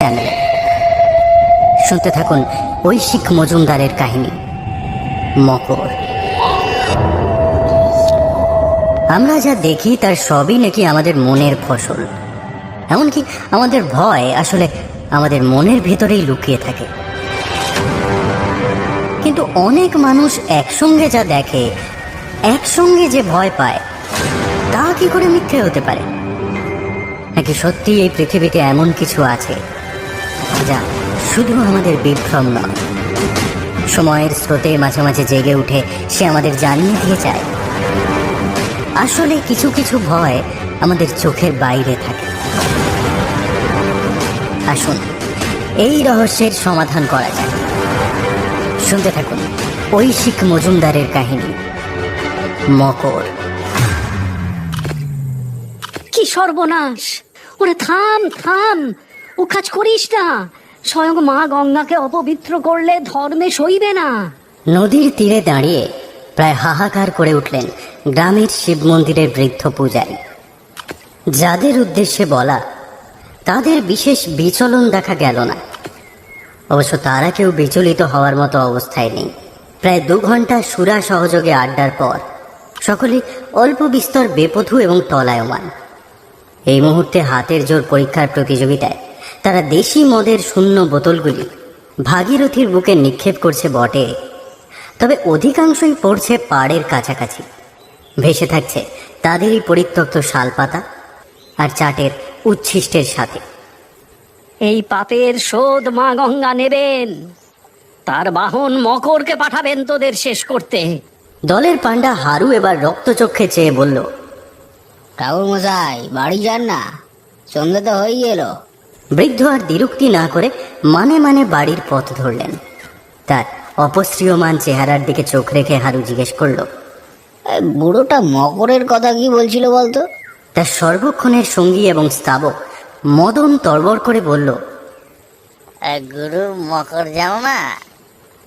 চ্যানেলে। শুনতে থাকুন ঐশিক মজুমদারের কাহিনী মকর। আমরা যা দেখি তার সবই নাকি আমাদের মনের ফসল। এমনকি আমাদের ভয় আসলে আমাদের মনের ভেতরেই লুকিয়ে থাকে। কিন্তু অনেক মানুষ একসঙ্গে যা দেখে, একসঙ্গে যে ভয় পায়, তা কি করে মিথ্যে হতে পারে? নাকি সত্যি এই পৃথিবীতে এমন কিছু আছে যা শুধু আমাদের বিভ্রম নয়, সময়ের স্রোতে মাঝে মাঝে জেগে উঠে সে আমাদের জানিয়ে দিয়ে যায় আসলে কিছু কিছু ভয় আমাদের চোখের বাইরে থাকে। আসুন এই রহস্যের সমাধান করা যায়। শুনতে থাকুন ঐশিক মজুমদারের কাহিনী মকর। কি সর্বনাশ! ওরে থাম থাম, ও কাজ করিস না। স্বয়ং মা গঙ্গাকে অপবিত্র করলে ধর্মে সইবে না। নদীর তীরে দাঁড়িয়ে প্রায় হাহাকার করে উঠলেন গ্রামের শিব মন্দিরের বৃদ্ধ পূজারী। যাদের উদ্দেশ্যে বলা, তাদের বিশেষ বিচলন দেখা গেল না। অবশ্য তারা কেউ বিচলিত হওয়ার মতো অবস্থায় নেই। প্রায় 2 ঘন্টা সুরা সহযোগে আড্ডার পর সকলে অল্প বিস্তর বেপথু এবং টলায়মান। এই মুহূর্তে হাতের জোর পরীক্ষার প্রতিযোগিতায় তারা দেশি মদের শূন্য বোতলগুলি ভাগীরথীর বুকে নিক্ষেপ করছে বটে, তবে অধিকাংশই পড়ছে পাড়ের কাছাকাছি। ভেসে থাকছে তাদেরই পরিত্যক্ত শালপাতা আর চাটের উচ্ছিষ্টের সাথে। এই পাপের শোধ মা গঙ্গা নেবেন। তার বাহন মকরকে পাঠাবেন তোদের শেষ করতে। দলের পান্ডা হারু এবার রক্তচক্ষে চেয়ে বলল, ঠাকুর মশাই, বাড়ি যান না, সন্ধ্যে তো হয়ে গেল। বৃদ্ধ আর দ্বিরুক্তি না করে মানে মানে বাড়ির পথ ধরলেন। তার অপশ্রিয়মান চেহারার দিকে চোখ রেখে হারু জিজ্ঞেস করল, বুড়োটা মকরের কথা কি বলছিল বলতো? তার সর্বক্ষণের সঙ্গী এবং স্তাবক মদন তরবর করে বলল, গুরু মকর জানো না,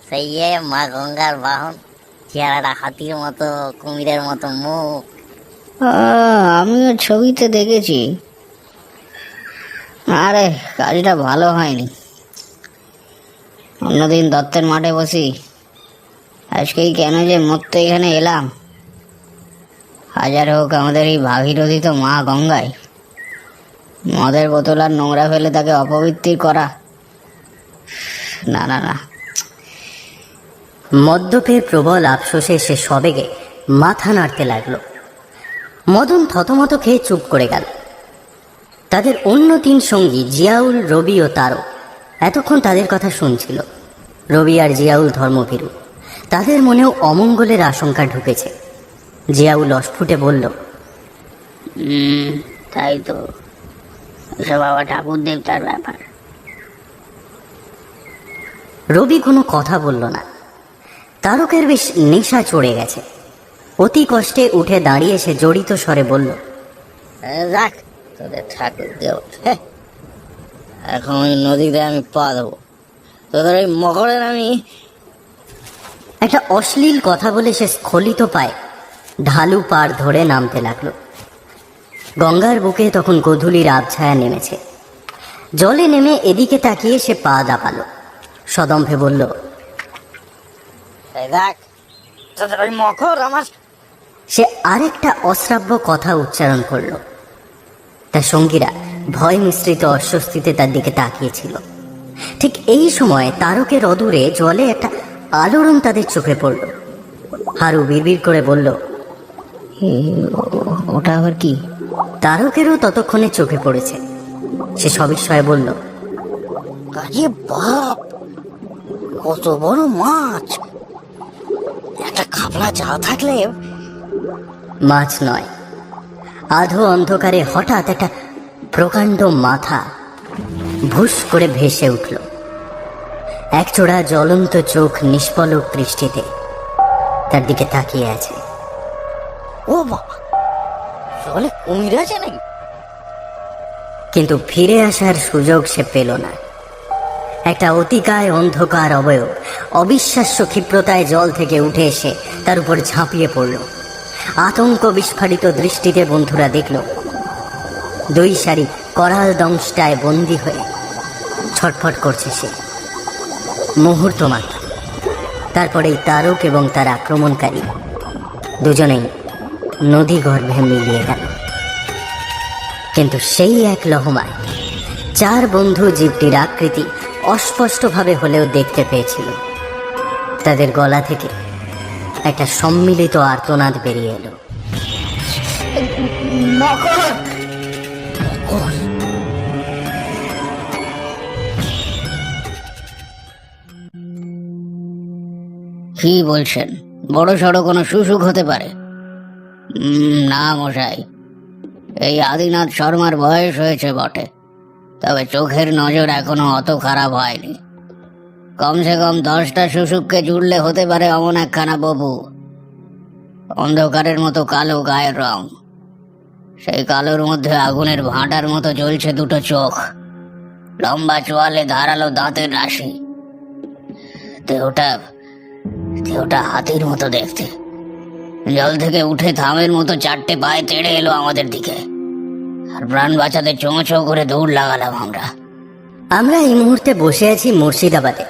সেই মা গঙ্গার বাহন, চেহারাটা হাতির মতো, কুমিরের মতো মুখ। আমিও ছবিতে দেখেছি। আরে কাজটা ভালো হয়নি। অন্যদিন দত্তের মাঠে বসি, আজকেই কেন যে মরতে এখানে এলাম। হাজার হোক আমাদের এই ভাগীরথী তো মা গঙ্গায়। মদের বোতল আর নোংরা ফেলে তাকে অপবিত্র করা, না না না। মদ্যপের প্রবল আফসোসে সে সবেগে মাথা নাড়তে লাগলো। মদন থতমত খেয়ে চুপ করে গেল। তাদের অন্য 3 সঙ্গী জিয়াউল, রবি ও তারক এতক্ষণ তাদের কথা শুনছিল। রবি আর জিয়াউল ধর্মভীরু, তাদের মনেও অমঙ্গলের আশঙ্কা ঢুকেছে। জিয়াউল অস্ফুটে বলল, তাই তো, সব বাবা ঠাকুর দেবতার ব্যাপার। রবি কোনো কথা বলল না। তারকের বেশ নেশা চড়ে গেছে। অতি কষ্টে উঠে দাঁড়িয়ে সে জড়িত স্বরে বলল, রাখ তোদের ঠাকুর দেব, এখন ওই নদীতে আমি পা দেবো, তোদের ওই মকরের আমি। একটা অশ্লীল কথা বলে সে স্খলিত পায় ঢালু পার ধরে নামতে লাগলো। গঙ্গার বুকে তখন গোধূলির আবছায়া নেমেছে। জলে নেমে এদিকে তাকিয়ে সে পা দাপালো। সদম্ভে বলল, দেখ তোদের ওই মকর আমার। সে আরেকটা অশ্রাব্য কথা উচ্চারণ করল। তার সঙ্গীরা ভয় মিশ্রিত অস্বস্তিতে তার দিকে তাকিয়েছিল। ঠিক এই সময় তারকের অদূরে জলে একটা আলোড়ন তাদের চোখে পড়ল। হারু বিড়বিড় করে বলল, ওটা আবার কি? তারকেরও ততক্ষণে চোখে পড়েছে। সে সবিস্ময়ে বলল, আরে বাপ, কত বড় মাছ! একটা খাবলা জাল থাকলে। মাছ নয়, আধো অন্ধকারে হঠাৎ একটা প্রকাণ্ড মাথা ভুস করে ভেসে উঠল। একচোড়া জ্বলন্ত চোখ নিষ্পলক দৃষ্টিতে তার দিকে তাকিয়ে আছে। ও বাবা, জলে কুমির আছে নাকি? কিন্তু ফিরে আসার সুযোগ সে পেল না। একটা অতিকায় অন্ধকার অবয়ব অবিশ্বাস্য ক্ষিপ্রতায় জল থেকে উঠে এসে তার উপর ঝাঁপিয়ে পড়ল। আতঙ্ক বিস্ফারিত দৃষ্টিতে বন্ধুরা দেখল 2 সারি করাল দংশটায় বন্দী হয়ে ছটফট করছে সে। মুহূর্ত মাত্র, তারপরেই তারক এবং তার আক্রমণকারী দুজনেই নদী গর্ভে মিলিয়ে গেল। কিন্তু সেই এক লহমায় চার বন্ধু জীবটির আকৃতি অস্পষ্টভাবে হলেও দেখতে পেয়েছিল। তাদের গলা থেকে একটা সম্মিলিত আর্তনাদ বেরিয়ে এলো। কি বলছেন? বড় সড়ো কোনো শুশুক হতে পারে? না মশাই, এই আদিনাথ শর্মার বয়স হয়েছে বটে, তবে চোখের নজর এখনো অত খারাপ হয়নি। কমসে কম 10টা শুশুককে জুড়লে হতে পারে অমন একখানা ববু। অন্ধকারের মতো কালো গায়ের রং, সেই কালোর মধ্যে আগুনের ভাঁটার মতো জ্বলছে দুটো চোখ, লম্বা চোয়ালে ধারালো দাঁতের রাশি। দেহটা হাতির মতো দেখতে। জল থেকে উঠে থামের মতো 4টে পায়ে তেড়ে এলো আমাদের দিকে, আর প্রাণ বাঁচাতে চোঁ চোঁ করে দৌড় লাগালাম আমরা। আমরা এই মুহূর্তে বসে আছি মুর্শিদাবাদে,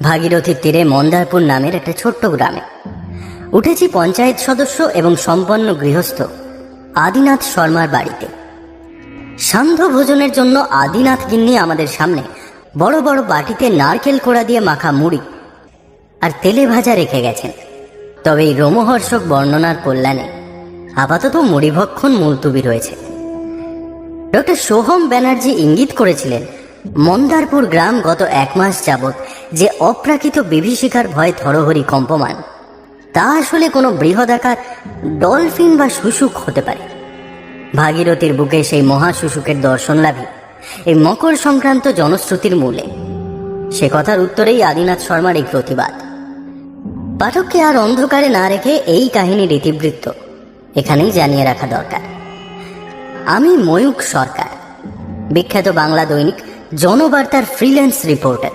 ভাগীরথীর তীরে মন্দারপুর নামের একটা ছোট্ট গ্রামে। উঠেছি পঞ্চায়েত সদস্য এবং সম্পন্ন গৃহস্থ আদিনাথ শর্মার বাড়িতে। সান্ধ্য ভোজনের জন্য আদিনাথ গিন্নি আমাদের সামনে বড় বড় বাটিতে নারকেল কোড়া দিয়ে মাখা মুড়ি আর তেলে ভাজা রেখে গেছেন। তবে এই রোমহর্ষক বর্ণনার কল্যাণে আপাতত মুড়িভক্ষণ মুলতুবি রয়েছে। ডক্টর সোহম ব্যানার্জি ইঙ্গিত করেছিলেন, মন্দারপুর গ্রাম গত 1 মাস যাবৎ যে অপ্রাকৃত বিভীষিকার ভয়ে থরহরি কম্পমান, তা আসলে কোনো বৃহদাকার ডলফিন বা শুশুক হতে পারে। ভাগীরথীর বুকে সেই মহা শুশুকের দর্শন লাভী এই মকর সংক্রান্ত জনশ্রুতির মূলে। সে কথার উত্তরেই আদিনাথ শর্মার এই প্রতিবাদ। পাঠককে আর অন্ধকারে না রেখে এই কাহিনীর ইতিবৃত্ত এখানেই জানিয়ে রাখা দরকার। আমি ময়ূক সরকার, বিখ্যাত বাংলা দৈনিক জনবার্তার ফ্রিল্যান্স রিপোর্টার।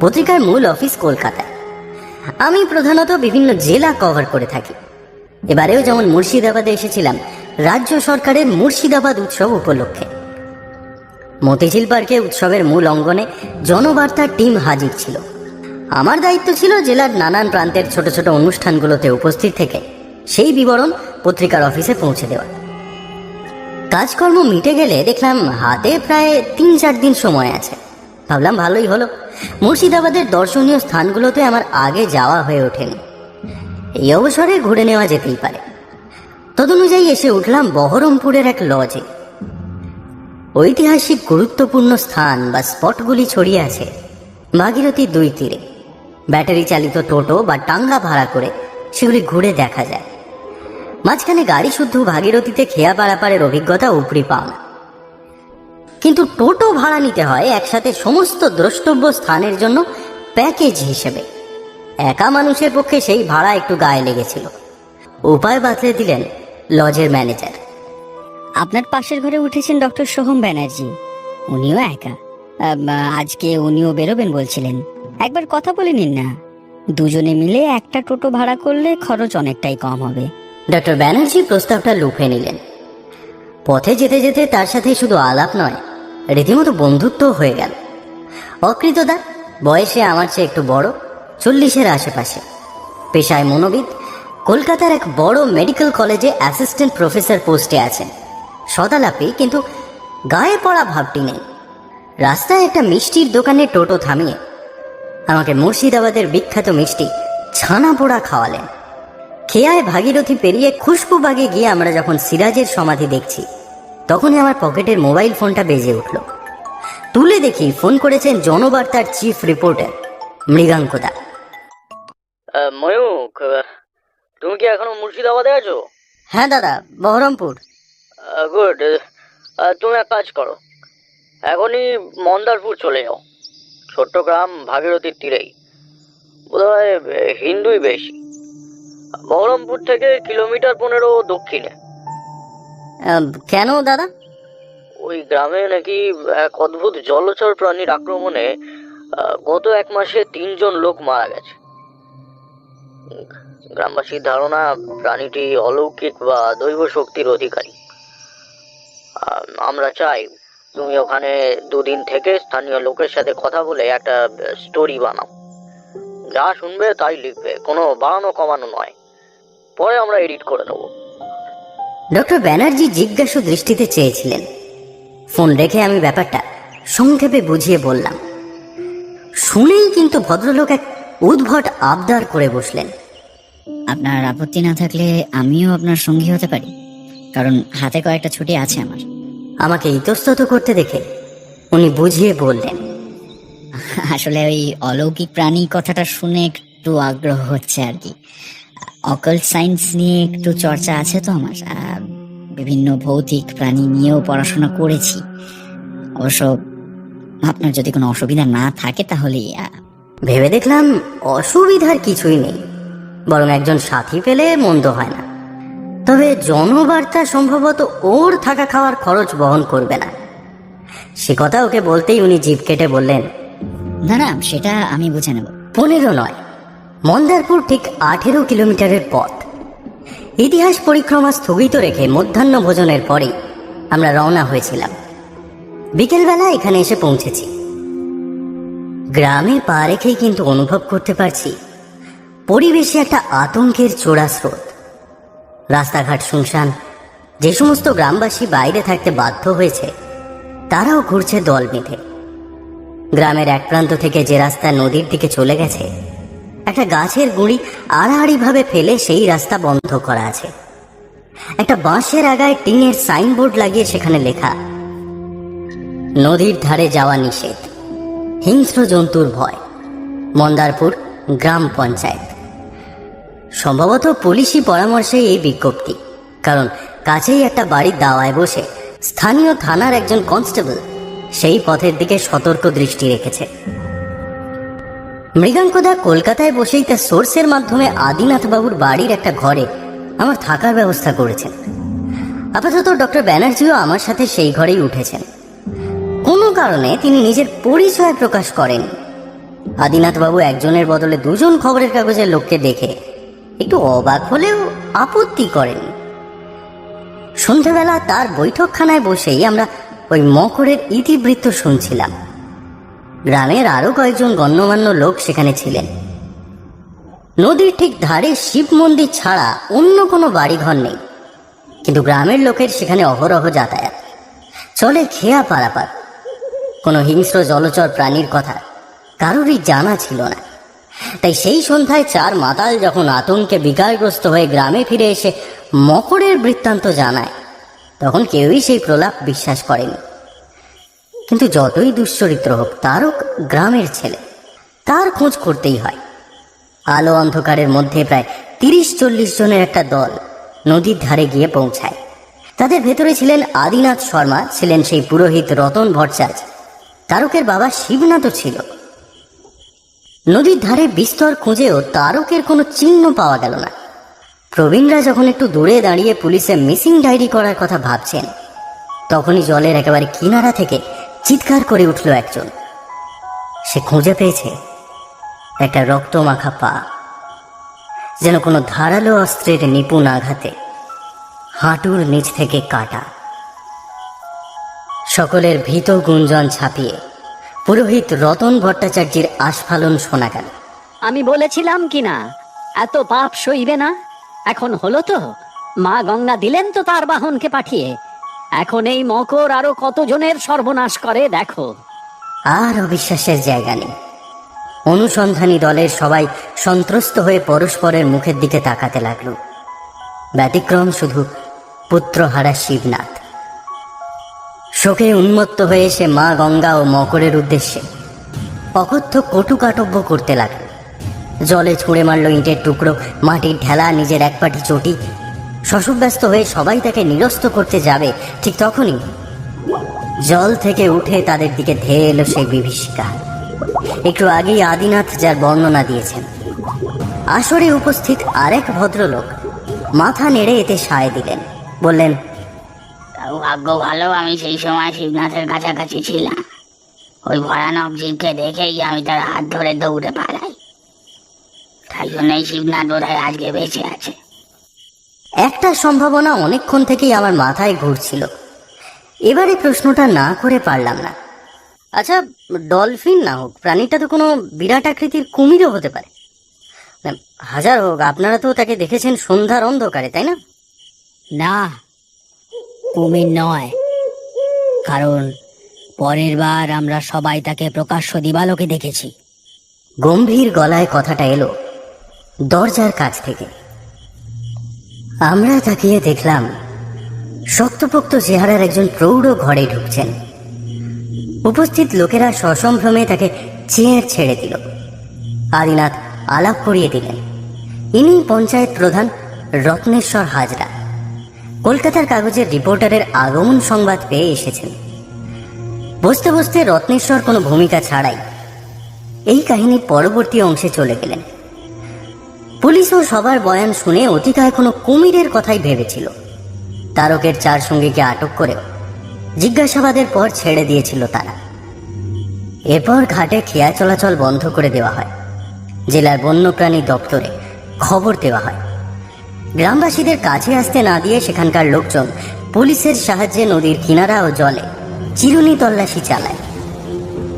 পত্রিকার মূল অফিস কলকাতায়। আমি প্রধানত বিভিন্ন জেলা কভার করে থাকি। এবারেও যেমন মুর্শিদাবাদে এসেছিলাম রাজ্য সরকারের মুর্শিদাবাদ উৎসব উপলক্ষে। মতিঝিল পার্কে উৎসবের মূল অঙ্গনে জনবার্তার টিম হাজির ছিল। আমার দায়িত্ব ছিল জেলার নানান প্রান্তের ছোট ছোট অনুষ্ঠানগুলোতে উপস্থিত থেকে সেই বিবরণ পত্রিকার অফিসে পৌঁছে দেওয়া। কাজকর্ম মিটে গেলে দেখলাম হাতে প্রায় 3-4 দিন সময় আছে। ভাবলাম ভালোই হলো, মুর্শিদাবাদের দর্শনীয় স্থানগুলোতে আমার আগে যাওয়া হয়ে ওঠেনি, এই অবসরে ঘুরে নেওয়া যেতেই পারে। তদনুযায়ী এসে উঠলাম বহরমপুরের এক লজে। ঐতিহাসিক গুরুত্বপূর্ণ স্থান বা স্পটগুলি ছড়িয়ে আছে ভাগীরথীর 2 তীরে। ব্যাটারি চালিত টোটো বা টাঙ্গা ভাড়া করে সেগুলি ঘুরে দেখা যায়। মাঝখানে গাড়ি শুদ্ধ ভাগীরথীতে খেয়া পারাপারের অভিজ্ঞতা উপরি পাওনা। কিন্তু টোটো ভাড়া নিতে হয় একসাথে সমস্ত দ্রষ্টব্য স্থানের জন্য প্যাকেজ হিসেবে। একা মানুষের পক্ষে সেই ভাড়া একটু গায়ে লেগেছিল। উপায় বাতলে দিলেন লজের ম্যানেজার। আপনার পাশের ঘরে উঠেছেন ডক্টর সোহম ব্যানার্জি, উনিও একা। আজকে উনিও বেরোবেন বলছিলেন, একবার কথা বলে নিন না। দুজনে মিলে একটা টোটো ভাড়া করলে খরচ অনেকটাই কম হবে। ডক্টর ব্যানার্জি প্রস্তাবটা লুফে নিলেন। পথে যেতে যেতে তার সাথে শুধু আলাপ নয়, রীতিমতো বন্ধুত্ব হয়ে গেল। অকৃতদা, বয়সে আমার চেয়ে একটু বড়, 40-এর আশেপাশে, পেশায় মনোবিদ, কলকাতার এক বড় মেডিকেল কলেজে অ্যাসিস্ট্যান্ট প্রফেসর পোস্টে আছেন। সদালাপি, কিন্তু গায়ে পড়া ভাবটি নেই। রাস্তায় একটা মিষ্টির দোকানে টোটো থামিয়ে আমাকে মুর্শিদাবাদের বিখ্যাত মিষ্টি ছানা পোড়া খাওয়ালেন। খেয়ায় ভাগীরথী পেরিয়ে খুশবুবাগে গিয়ে আমরা যখন সিরাজের সমাধি দেখছি, তখনই আমার পকেটের মোবাইল ফোনটা বেজে উঠল। তুলে দেখি ফোন করেছেন জনবার্তার চিফ রিপোর্টার মৃগাঙ্কদা। ময়ূক, তুমি কি এখনো মুর্শিদাবাদে আছো? হ্যাঁ দাদা, বহরমপুর। গুড। তুমি এক কাজ করো, এখনই মন্দারপুর চলে যাও। ছোট্ট গ্রাম, ভাগীরথীর তীরেই, বোধহয় হিন্দুই বেশি। বহরমপুর থেকে কিলোমিটার 15 দক্ষিণে। কেন দাদা? ওই গ্রামে নাকি এক অদ্ভুত জলচর প্রাণীর আক্রমণে গত 1 মাসে 3 জন লোক মারা গেছে। গ্রামবাসীর ধারণা প্রাণীটি অলৌকিক বা দৈব শক্তির অধিকারী। আমরা চাই তুমি ওখানে 2 দিন থেকে স্থানীয় লোকের সাথে কথা বলে একটা স্টোরি বানাও। যা শুনবে তাই লিখবে, কোনো বাড়ানো কমানো নয়। পরে আমরা এডিট করে নেবো। ডক্টর ব্যানার্জি জিজ্ঞাসু দৃষ্টিতে চেয়েছিলেন। ফোন রেখে আমি ব্যাপারটা সংক্ষেপে বুঝিয়ে বললাম। শুনেই কিন্তু ভদ্রলোক এক উদ্ভট আবদার করে বসলেন। আপনার আপত্তি না থাকলে আমিও আপনার সঙ্গী হতে পারি, কারণ হাতে কয়েকটা ছুটি আছে আমার। আমাকে ইতস্তত করতে দেখে উনি বুঝিয়ে বললেন, আসলে ওই অলৌকিক প্রাণী কথাটা শুনে একটু আগ্রহ হচ্ছে আর কি। অকাল্ট সায়েন্স নিয়ে একটু চর্চা আছে তো আমার। বিভিন্ন ভৌতিক প্রাণী নিয়েও পড়াশোনা করেছি। অবশ্য আপনার যদি কোনো অসুবিধা না থাকে তাহলেই ভেবে দেখলাম অসুবিধার কিছুই নেই, বরং একজন সাথী পেলে মন্দ হয় না। তবে জনবার্তা সম্ভবত ওর থাকা খাওয়ার খরচ বহন করবে না। সে কথা ওকে বলতেই উনি জিভ কেটে বললেন, না না, সেটা আমি বুঝে নেব। 15 নয়, মন্দারপুর ঠিক 18 কিলোমিটারের পথ। ইতিহাস পরিক্রমা স্থগিত রেখে মধ্যাহ্ন ভোজনের পরেই আমরা রওনা হয়েছিলাম। বিকেলবেলা এখানে এসে পৌঁছেছি। গ্রামে পা রেখেই কিন্তু অনুভব করতে পারছি পরিবেশে একটা আতঙ্কের চোরা স্রোত। রাস্তাঘাট শুনশান। যে সমস্ত গ্রামবাসী বাইরে থাকতে বাধ্য হয়েছে তারাও ঘুরছে দল বেঁধে। গ্রামের এক প্রান্ত থেকে যে রাস্তা নদীর দিকে চলে গেছে, একটা গাছের গুঁড়ি আড়াআড়িভাবে ফেলে সেই রাস্তা বন্ধ করা আছে। একটা বাঁশের আগায় টিনের সাইনবোর্ড লাগিয়ে সেখানে লেখা, নদীর ধারে যাওয়া নিষেধ, হিংস্র জন্তুর ভয়, মন্দারপুর গ্রাম পঞ্চায়েত। সম্ভবত পুলিশি পরামর্শে এই বিজ্ঞপ্তি, কারণ কাছেই একটা বাড়ির দাওয়ায় বসে স্থানীয় থানার একজন কনস্টেবল সেই পথের দিকে সতর্ক দৃষ্টি রেখেছে। মৃগাঙ্কদা কলকাতায় বসেই তার সোর্সের মাধ্যমে আদিনাথ বাবুর বাড়ির একটা ঘরে আমার থাকার ব্যবস্থা করেছেন। আপাতত ডক্টর ব্যানার্জিও আমার সাথে সেই ঘরেই উঠেছেন। কোনো কারণে তিনি নিজের পরিচয় প্রকাশ করেন। আদিনাথ বাবু একজনের বদলে 2 জন খবরের কাগজের লোককে দেখে একটু অবাক হলেও আপত্তি করেন। সন্ধ্যাবেলা তার বৈঠকখানায় বসেই আমরা ওই মকরের ইতিবৃত্ত শুনছিলাম। গ্রামের আরো কয়েকজন গণ্যমান্য লোক সেখানে ছিলেন। নদীর ঠিক ধারে শিব মন্দির ছাড়া অন্য কোনো বাড়িঘর নেই, কিন্তু গ্রামের লোকের সেখানে অহরহ যাতায়াত চলে। খেয়া পারাপার। কোনো হিংস্র জলচর প্রাণীর কথা কারোরই জানা ছিল না। তাই সেই সন্ধ্যায় 4 মাতাল যখন আতঙ্কে বিকারগ্রস্ত হয়ে গ্রামে ফিরে এসে মকরের বৃত্তান্ত জানায়, তখন কেউই সেই প্রলাপ বিশ্বাস করেনি। কিন্তু যতই দুশ্চরিত্র হোক, তারও গ্রামের ছেলে, তার খোঁজ করতেই হয়। আলো অন্ধকারের মধ্যে প্রায় 30-40 জনের একটা দল নদীর ধারে গিয়ে পৌঁছায়। তাদের ভেতরে ছিলেন আদিনাথ শর্মা, ছিলেন সেই পুরোহিত রতন ভট্টাচার্য, তারকের বাবা শিবনাথও ছিল। নদীর ধারে বিস্তর খুঁজেও তারকের কোনো চিহ্ন পাওয়া গেল না। প্রবীণরা যখন একটু দূরে দাঁড়িয়ে পুলিশে মিসিং ডায়েরি করার কথা ভাবছেন, তখনই জলের একেবারে কিনারা থেকে চিৎকার করে উঠল একজন। সে খুঁজে পেয়েছে একটা রক্তমাখা পা, যেন কোনো ধারালো অস্ত্রের নিপুণ আঘাতে হাঁটুর নিচ থেকে কাটা। সকলের ভীত গুঞ্জন ছাপিয়ে পুরোহিত রতন ভট্টাচার্যের আস্ফালন শোনা গেল। আমি বলেছিলাম কিনা এত পাপ সইবে না? এখন হলো তো, মা গঙ্গা দিলেন তো তার বাহনকে পাঠিয়ে। এখন এই মকর আরো কতজনের সর্বনাশ করে দেখো। আর অবিশ্বাসের জায়গা নেই। অনুসন্ধানী দলের সবাই সন্ত্রস্ত হয়ে পরস্পরের মুখের দিকে তাকাতে লাগল। ব্যতিক্রম শুধু পুত্রহারা শিবনাথ। শোকে উন্মত্ত হয়ে সে মা গঙ্গা ও মকরের উদ্দেশ্যে অকথ্য কটুকাটব্য করতে লাগল। জলে ছুঁড়ে মারল ইটের টুকরো, মাটির ঢেলা, নিজের এক পাটি চটি। শশব্যস্ত হয়ে সবাই তাকে নিরস্ত করতে যাবে, ঠিক তখনই জল থেকে উঠে তাদের দিকে ধেয়ে এলো সেই বিভীষিকা। একটু আগেই আদিনাথ যার বর্ণনা দিয়েছেন, আসরে উপস্থিত আরেক ভদ্রলোক মাথা নেড়ে এতে সায় দিলেন, বললেন, ভাগ্য ভালো আমি সেই সময় শিবনাথের কাছাকাছি ছিলাম। ওই ভয়ানক জীবকে দেখেই আমি তার হাত ধরে দৌড়ে পালাই। তাই জন্যই শিবনাথ বোধহয় আজকে বেঁচে আছে। একটা সম্ভাবনা অনেকক্ষণ থেকেই আমার মাথায় ঘুরছিল। এবারে প্রশ্নটা না করে পারলাম না। আচ্ছা, ডলফিন না হোক, প্রাণীটা তো কোনো বিরাট আকৃতির কুমিরও হতে পারে। হাজার হোক, আপনারা তো তাকে দেখেছেন সন্ধ্যার অন্ধকারে, তাই না? না, কুমির নয়, কারণ পরের বার আমরা সবাই তাকে প্রকাশ্য দিবালোকে দেখেছি। গম্ভীর গলায় কথাটা এলো দরজার কাছ থেকে। আমরা তাকিয়ে দেখলাম শক্তপোক্ত চেহারার একজন প্রৌঢ় ঘরে ঢুকছেন। উপস্থিত লোকেরা সসম্ভ্রমে তাকে চেয়ার ছেড়ে দিল। আদিনাথ আলাপ করিয়ে দিলেন, ইনি পঞ্চায়েত প্রধান রত্নেশ্বর হাজরা। কলকাতার কাগজের রিপোর্টারের আগমন সংবাদ পেয়ে এসেছেন। বসতে বসতে রত্নেশ্বর কোনো ভূমিকা ছাড়াই এই কাহিনীর পরবর্তী অংশে চলে গেলেন। পুলিশও সবার বয়ান শুনে অতিকায় কোনো কুমিরের কথাই ভেবেছিল। তারকের 4 সঙ্গীকে আটক করেও জিজ্ঞাসাবাদের পর ছেড়ে দিয়েছিল তারা। এরপর ঘাটে খেয়া চলাচল বন্ধ করে দেওয়া হয়। জেলার বন্যপ্রাণী দপ্তরে খবর দেওয়া হয়। গ্রামবাসীদের কাছে আসতে না দিয়ে সেখানকার লোকজন পুলিশের সাহায্যে নদীর কিনারা ও জলে চিরুনি তল্লাশি চালায়।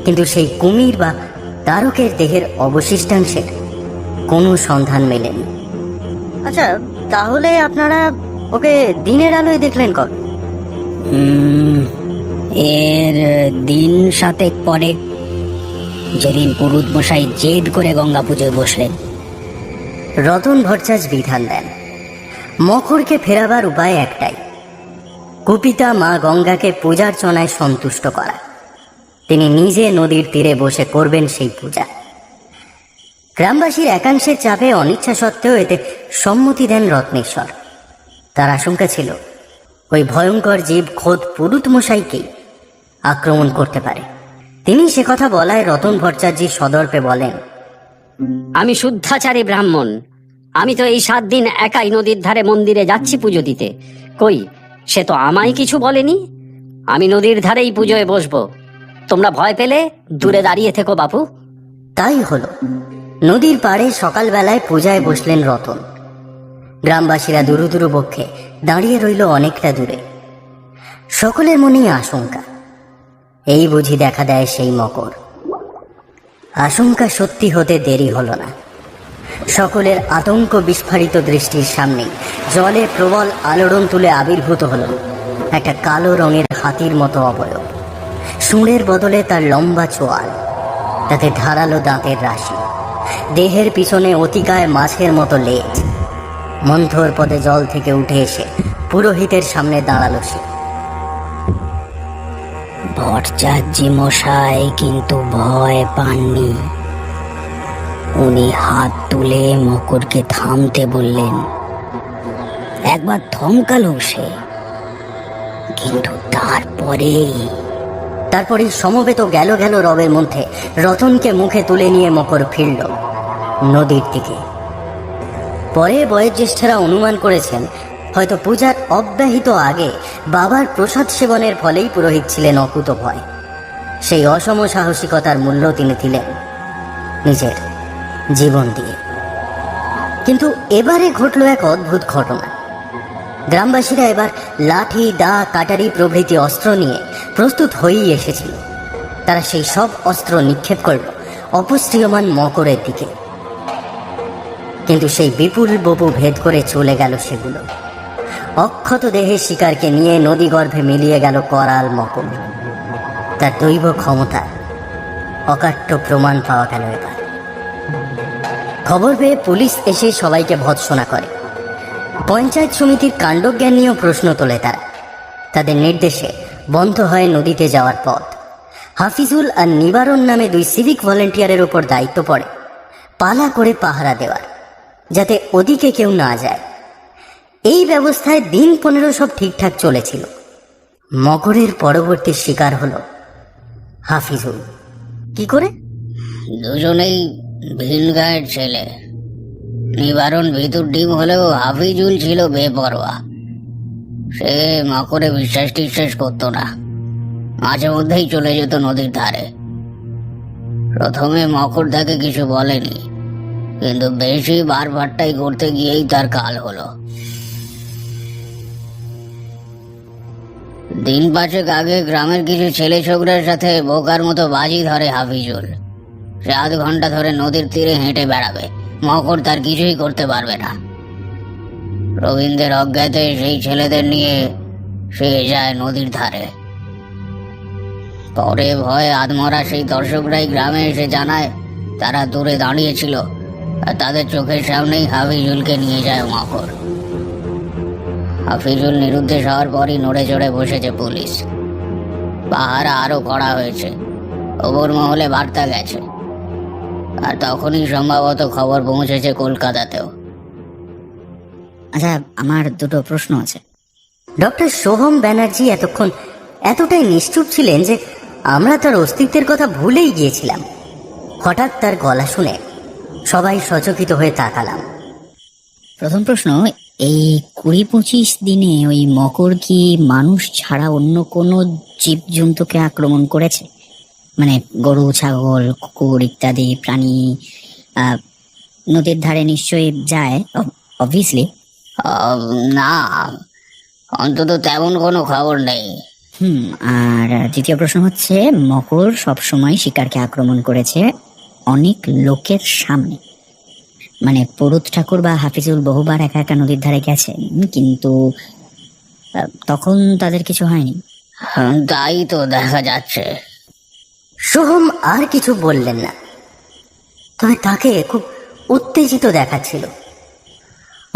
কিন্তু সেই কুমির বা তারকের দেহের অবশিষ্টাংশের কোনো সন্ধান মেলেনি। আচ্ছা, তাহলে আপনারা ওকে দিনের আলোয় দেখলেন কবে? এর দিন 7 পরে, যেদিন পুরুত মশাই জেদ করে গঙ্গা পুজোয় বসলেন। রতন ভট্টাচ বিধান দেন, মকরকে ফেরাবার উপায় একটাই, কুপিতা মা গঙ্গাকে পূজার্চনায় সন্তুষ্ট করা। তিনি নিজে নদীর তীরে বসে করবেন সেই পূজা। গ্রামবাসীর একাংশের চাপে অনিচ্ছা সত্ত্বেও এতে সম্মতি দেন রত্নেশ্বর। তার আশঙ্কা ছিল ওই ভয়ঙ্কর জীব খোদ পুরুত মশাইকেই আক্রমণ করতে পারে। তিনি সে কথা বলায় রতন ভট্টাচার্য সদর্পে বলেন, আমি শুদ্ধাচারী ব্রাহ্মণ, আমি তো এই 7 দিন একাই নদীর ধারে মন্দিরে যাচ্ছি পুজো দিতে। কই, সে তো আমায় কিছু বলেনি। আমি নদীর ধারেই পুজোয় বসবো। তোমরা ভয় পেলে দূরে দাঁড়িয়ে থেকো বাপু। তাই হলো। নদীর পাড়ে সকালবেলায় পূজায় বসলেন রতন। গ্রামবাসীরা দুরু দুরু বক্ষে দাঁড়িয়ে রইল অনেকটা দূরে। সকলের মনেই আশঙ্কা, এই বুঝি দেখা দেয় সেই মকর। আশঙ্কা সত্যি হতে দেরি হলো না। সকলের আতঙ্ক বিস্ফারিত দৃষ্টির সামনে জলে প্রবল আলোড়ন তুলে আবির্ভূত হলো একটা কালো রঙের হাতির মতো অবয়ব। সুঁড়ের বদলে তার লম্বা চোয়াল, তাতে ধারালো দাঁতের রাশি, দেহের পিছনে অতিকায় মাছের মতো লেজ। মন্থর পদে জল থেকে উঠে এসে পুরোহিতের সামনে দাঁড়ালো সে। ভট্টাচার্য মশাই কিন্তু ভয় পাননি। উনি হাত তুলে মকরকে থামতে বললেন। একবার থমকালো সে, কিন্তু তারপরেই সমবেত গেল রবের মধ্যে রতনকে মুখে তুলে নিয়ে মকর ফিরল নদীর দিকে। পরে বয়োজ্যেষ্ঠরা অনুমান করেছেন হয়তো পূজার অব্যাহিত আগে বাবার প্রসাদ সেবনের ফলেই পুরোহিত ছিলেন অকুত ভয়। সেই অসম সাহসিকতার মূল্য তিনি দিলেন নিজের জীবন দিয়ে। কিন্তু এবারে ঘটল এক অদ্ভুত ঘটনা। গ্রামবাসীরা এবার লাঠি, দা, কাটারি প্রভৃতি অস্ত্র নিয়ে প্রস্তুত হয়েই এসেছিল। তারা সেই সব অস্ত্র নিক্ষেপ করল অপসৃয়মান মকরের দিকে। কিন্তু সেই বিপুল বপু ভেদ করে চলে গেল সেগুলো। অক্ষত দেহে শিকারকে নিয়ে নদী গর্ভে মিলিয়ে গেল করাল মকর। তার দৈব ক্ষমতা অকাট্য প্রমাণ পাওয়া গেল এবার। খবর পেয়ে পুলিশ এসে সবাইকে ভৎসনা করে। পঞ্চায়েত সমিতির কাণ্ডজ্ঞান নিয়েও প্রশ্ন তোলে তারা। তাদের নির্দেশে বন্ধ হয় নদীতে যাওয়ার পথ। হাফিজুল আর নিবারণ নামে 2 সিভিক ভলেন্টিয়ারের উপর দায়িত্ব পড়ে পালা করে পাহারা দেওয়ার, যাতে ওদিকে কেউ না যায়। এই ব্যবস্থায় দিন 15 সব ঠিকঠাক চলেছিল। মকরের পরবর্তী শিকার হলো হাফিজুল। কি করে? দুজনেই ভিন গায়ের ছেলে। নিবারণ ভিতর ডিম হলেও হাফিজুল ছিল বেপরোয়া। সে মকরে বিশ্বাস করতো না, মাঝে মধ্যেই চলে যেত নদীর ধারে। প্রথমে মকর তাকে কিছু বলেনি, কিন্তু বেশি বারবারটাই করতে গিয়েই তার কাল হলো। দিন পাঁচেক আগে গ্রামের কিছু ছেলে ছোকরার সাথে বোকার মতো বাজি ধরে হাফিজুল। সে আধ ঘন্টা ধরে নদীর তীরে হেঁটে বেড়াবে, মকর তার কিছুই করতে পারবে না। রবীন্দ্রের অজ্ঞাতে সেই ছেলেদের নিয়ে সে যায় নদীর ধারে। পরে ভয়ে আধমরা সেই দর্শকরাই গ্রামে এসে জানায় তারা দূরে দাঁড়িয়েছিল, আর তাদের চোখের সামনেই হাফিজুলকে নিয়ে যায় মকর। হাফিজুল নিরুদ্দেশ হওয়ার পরই নড়ে চড়ে বসেছে পুলিশ। পাহারা আরো করা হয়েছে, খবর মহলে বার্তা গেছে, আর তখনই সম্ভবত খবর পৌঁছেছে কলকাতাতেও। আচ্ছা, আমার দুটো প্রশ্ন আছে। ডক্টর সোহম ব্যানার্জি এতক্ষণ এতটাই নিশ্চুপ ছিলেন যে আমরা তার অস্তিত্বের কথা ভুলেই গিয়েছিলাম। হঠাৎ তার গলা শুনে সবাই সচকিত হয়ে তাকালাম। প্রথম প্রশ্ন, এই 20-25 দিনে ওই মকর কি মানুষ ছাড়া অন্য কোনো জীবজন্তুকে আক্রমণ করেছে? মানে গরু, ছাগল, কুকুর ইত্যাদি প্রাণী নদীর ধারে নিশ্চয়ই যায়, অবভিয়াসলি। না, অন্তত তেমন কোনো খবর নেই। আর দ্বিতীয় প্রশ্ন হচ্ছে, মকর সবসময় শিকারকে আক্রমণ করেছে অনেক লোকের সামনে। মানে পরুত ঠাকুর বা হাফিজুল বহুবার একা একা নদীর ধারে গেছেন, কিন্তু তখন তাদের কিছু হয়নি। তাই তো দেখা যাচ্ছে। সোহম আর কিছু বললেন না, তবে তাকে খুব উত্তেজিত দেখাচ্ছিল।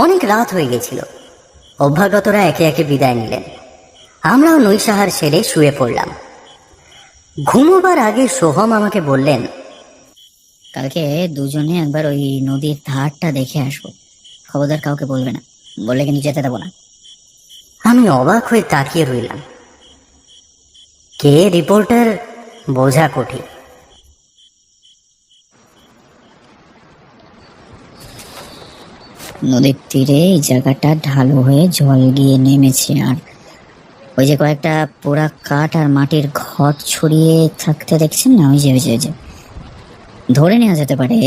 অনেক রাত হয়ে গেছিল। অভ্যাগতরা একে একে বিদায় নিলেন। আমরাও নৈশাহার সেরে শুয়ে পড়লাম। ঘুমোবার আগে সোহম আমাকে বললেন, কালকে দুজনে একবার ওই নদীর ধারটা দেখে আসবো, খবরদার কাউকে বলবে না, বললে কিন্তু যেতে দেবো না। আমি অবাক হয়ে তাকিয়ে রইলাম। কে রিপোর্টার বোঝা কঠিন। নদীর তীরে এই জায়গাটা ঢালু হয়ে জল গিয়ে নেমেছে, আর ওই যে কয়েকটা পোড়া কাঠ আর মাটির ঘট ছড়িয়ে থাকতে দেখছেন না, ওই যে ধরে নেওয়া যেতে পারে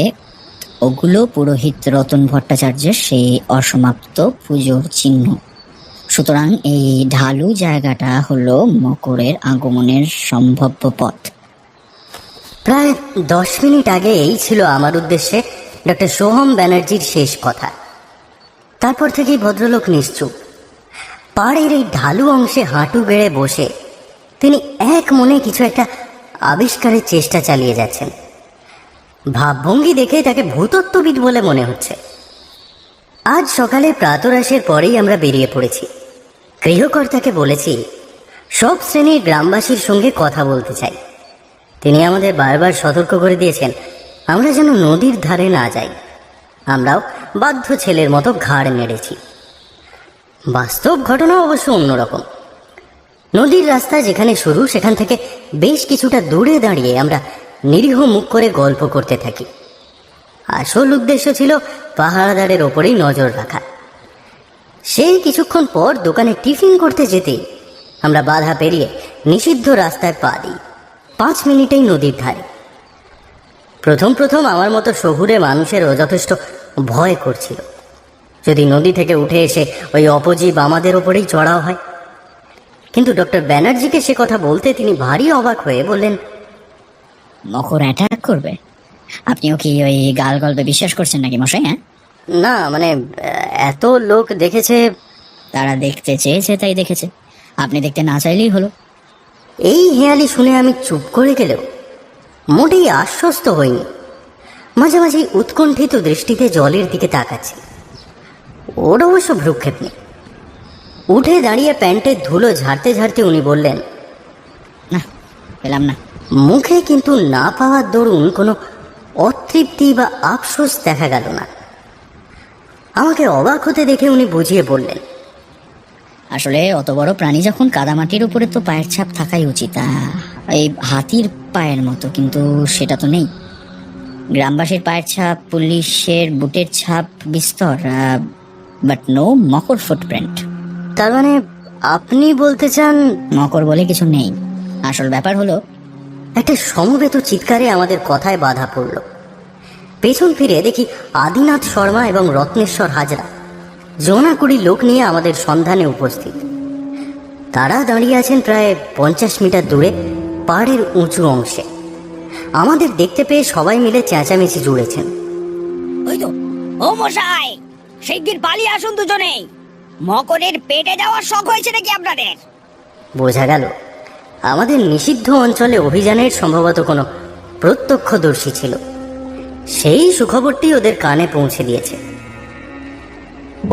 ওগুলো পুরোহিত রতন ভট্টাচার্যের সেই অসমাপ্ত পুজোর চিহ্ন। সুতরাং এই ঢালু জায়গাটা হলো মকরের আগমনের সম্ভাব্য পথ। প্রায় 10 মিনিট আগে এই ছিল আমার উদ্দেশ্যে ডক্টর সোহম ব্যানার্জির শেষ কথা। তারপর থেকেই ভদ্রলোক নিশ্চুপ। পাড়ের এই ঢালু অংশে হাঁটু গেড়ে বসে তিনি এক মনে কিছু একটা আবিষ্কারের চেষ্টা চালিয়ে যাচ্ছেন। ভাবভঙ্গি দেখে তাকে ভূতত্ত্ববিদ বলে মনে হচ্ছে। আজ সকালে প্রাতরাশের পরেই আমরা বেরিয়ে পড়েছি। গৃহকর্তাকে বলেছি সব শ্রেণীর গ্রামবাসীর সঙ্গে কথা বলতে চাই। তিনি আমাদের বারবার সতর্ক করে দিয়েছেন আমরা যেন নদীর ধারে না যাই। আমরাও বাধ্য ছেলের মতো ঘাড় নেড়েছি। বাস্তব ঘটনা অবশ্য অন্যরকম। নদীর রাস্তা যেখানে শুরু, সেখান থেকে বেশ কিছুটা দূরে দাঁড়িয়ে আমরা নিরীহ মুখ করে গল্প করতে থাকি। আসল উদ্দেশ্য ছিল পাহাড়াদারের ওপরেই নজর রাখা। সেই কিছুক্ষণ পর দোকানে টিফিন করতে যেতেই আমরা বাধা পেরিয়ে নিষিদ্ধ রাস্তায় পা দিই। 5 মিনিটেই নদীর ধারে। প্রথম আমার মতো শহুরে মানুষেরও যথেষ্ট ভয় করছিল, যদি নদী থেকে উঠে এসে ওই অপজীব আমাদের ওপরেই চড়াও হয়। কিন্তু ডক্টর ব্যানার্জিকে সে কথা বলতে তিনি ভারী অবাক হয়ে বললেন, মকর অ্যাটাক করবে? আপনিও কি ওই গাল গল্পে বিশ্বাস করছেন নাকি মশাই? হ্যাঁ, না মানে এত লোক দেখেছে। তারা দেখতে চেয়েছে তাই দেখেছে, আপনি দেখতে না চাইলেই হলো। এই হেয়ালি শুনে আমি চুপ করে গেলেও মোটেই আশ্বস্ত হইনি। মাঝে মাঝে উৎকণ্ঠিত দৃষ্টিতে জলের দিকে তাকাচ্ছি। ওর অবশ্য ভ্রুক্ষেপ নেই। উঠে দাঁড়িয়ে প্যান্টের ধুলো ঝাড়তে ঝাড়তে উনি বললেন, না, পেলাম না। মুখে কিন্তু না পাওয়ার দরুন কোনো অতৃপ্তি বা আফসোস দেখা গেল না। আমাকে অবাক হতে দেখে উনি বুঝিয়ে বললেন, আসলে অত বড় প্রাণী যখন কাদামাটির উপরে তো পায়ের ছাপ থাকাই উচিত, এই হাতির পায়ের মতো, কিন্তু সেটা তো নেই। গ্রামবাসীর পায়ের ছাপ, পুলিশের বুটের ছাপ বিস্তর, বাট নো মকর ফুটপ্রিন্ট। তার মানে আপনি বলতে চান মকর বলে কিছু নেই। আসল ব্যাপার হলো, একটা সমবেত চিৎকারে আমাদের কথায় বাধা পড়ল। পেছন ফিরে দেখি আদিনাথ শর্মা এবং রত্নেশ্বর হাজরা জোনাকুড়ি লোক নিয়ে আমাদের সন্ধানে উপস্থিত। তারা দাঁড়িয়ে আছেন প্রায় 50 মিটার দূরে পাহাড়ের উঁচু অংশে। আমাদের দেখতে পেয়ে সবাই মিলে চেঁচামেচি জুড়েছেন। ওই তো, ও মশাই, শিগগির পালিয়ে আসুন দুজনেই। মকরের পেটে যাওয়ার শখ হয়েছে নাকি আপনাদের? বোঝা গেল আমাদের নিষিদ্ধ অঞ্চলে অভিযানের সম্ভবত কোনো প্রত্যক্ষদর্শী ছিল। সেই সুখবরটি ওদের কানে পৌঁছে দিয়েছে।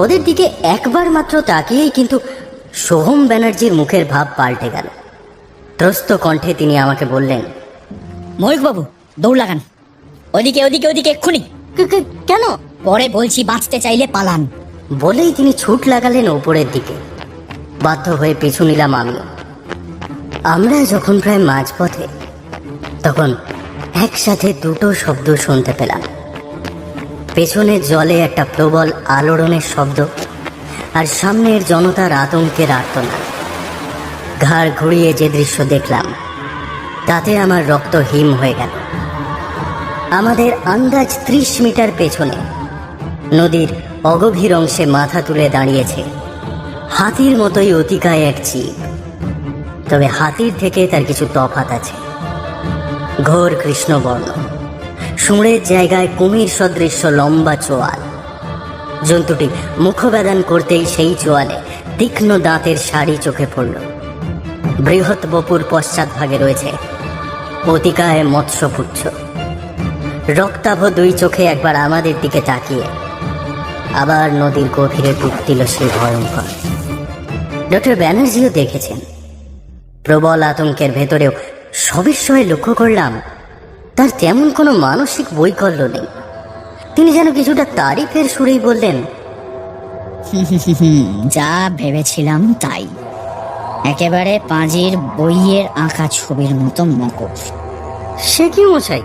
ওদের দিকে একবার মাত্র তাকিয়েই কিন্তু সোহম ব্যানার্জির মুখের ভাব পাল্টে গেল। ত্রস্ত কণ্ঠে তিনি আমাকে বললেন, ময়ূক বাবু, দৌড় লাগান। ওদিকে ওদিকে ওদিকে, এক্ষুনি। কেন? পরে বলছি, বাঁচতে চাইলে পালান। বলেই তিনি ছুট লাগালেন ওপরের দিকে। বাধ্য হয়ে পিছু নিলাম আমিও। আমরা যখন প্রায় মাঝপথে, তখন একসাথে দুটো শব্দ শুনতে পেলাম। পেছনের জলে একটা প্রবল আলোড়নের শব্দ, আর সামনের জনতার আতঙ্কের আর্তনাদ। ঘাড় ঘুরিয়ে যে দৃশ্য দেখলাম, তাতে আমার রক্ত হিম হয়ে গেল। আমাদের আন্দাজ 30 মিটার পেছনে নদীর অগভীর অংশে মাথা তুলে দাঁড়িয়েছে হাতির মতোই অতিকায় এক জীব। তবে হাতির থেকে তার কিছু তফাৎ আছে। ঘোর কৃষ্ণবর্ণ, শুঁড়ের জায়গায় কুমির সদৃশ্য লম্বা চোয়াল। জন্তুটি মুখবেদন করতেই সেই চোয়ালে তীক্ষ্ণ দাঁতের সারি চোখে পড়ল। বৃহৎ বপুর পশ্চাৎভাগে রয়েছে অতিকায় মৎস্যপুচ্ছ। রক্তাভ দুই চোখে একবার আমাদের দিকে তাকিয়ে আবার নদীর গভীরে ডুব দিল সেই ভয়ঙ্কর। ডক্টর ব্যানার্জিও দেখেছেন। প্রবল আতঙ্কের ভেতরেও সবিস্ময়ে লক্ষ্য করলাম তার তেমন কোনো মানসিক বৈকল্য নেই। তিনি যেন কিছুটা তারিফের সুরেই বললেন, যা ভেবেছিলাম তাই, একেবারে পাঁজির বইয়ের আঁকা ছবির মতো মকর। সে কি মশাই,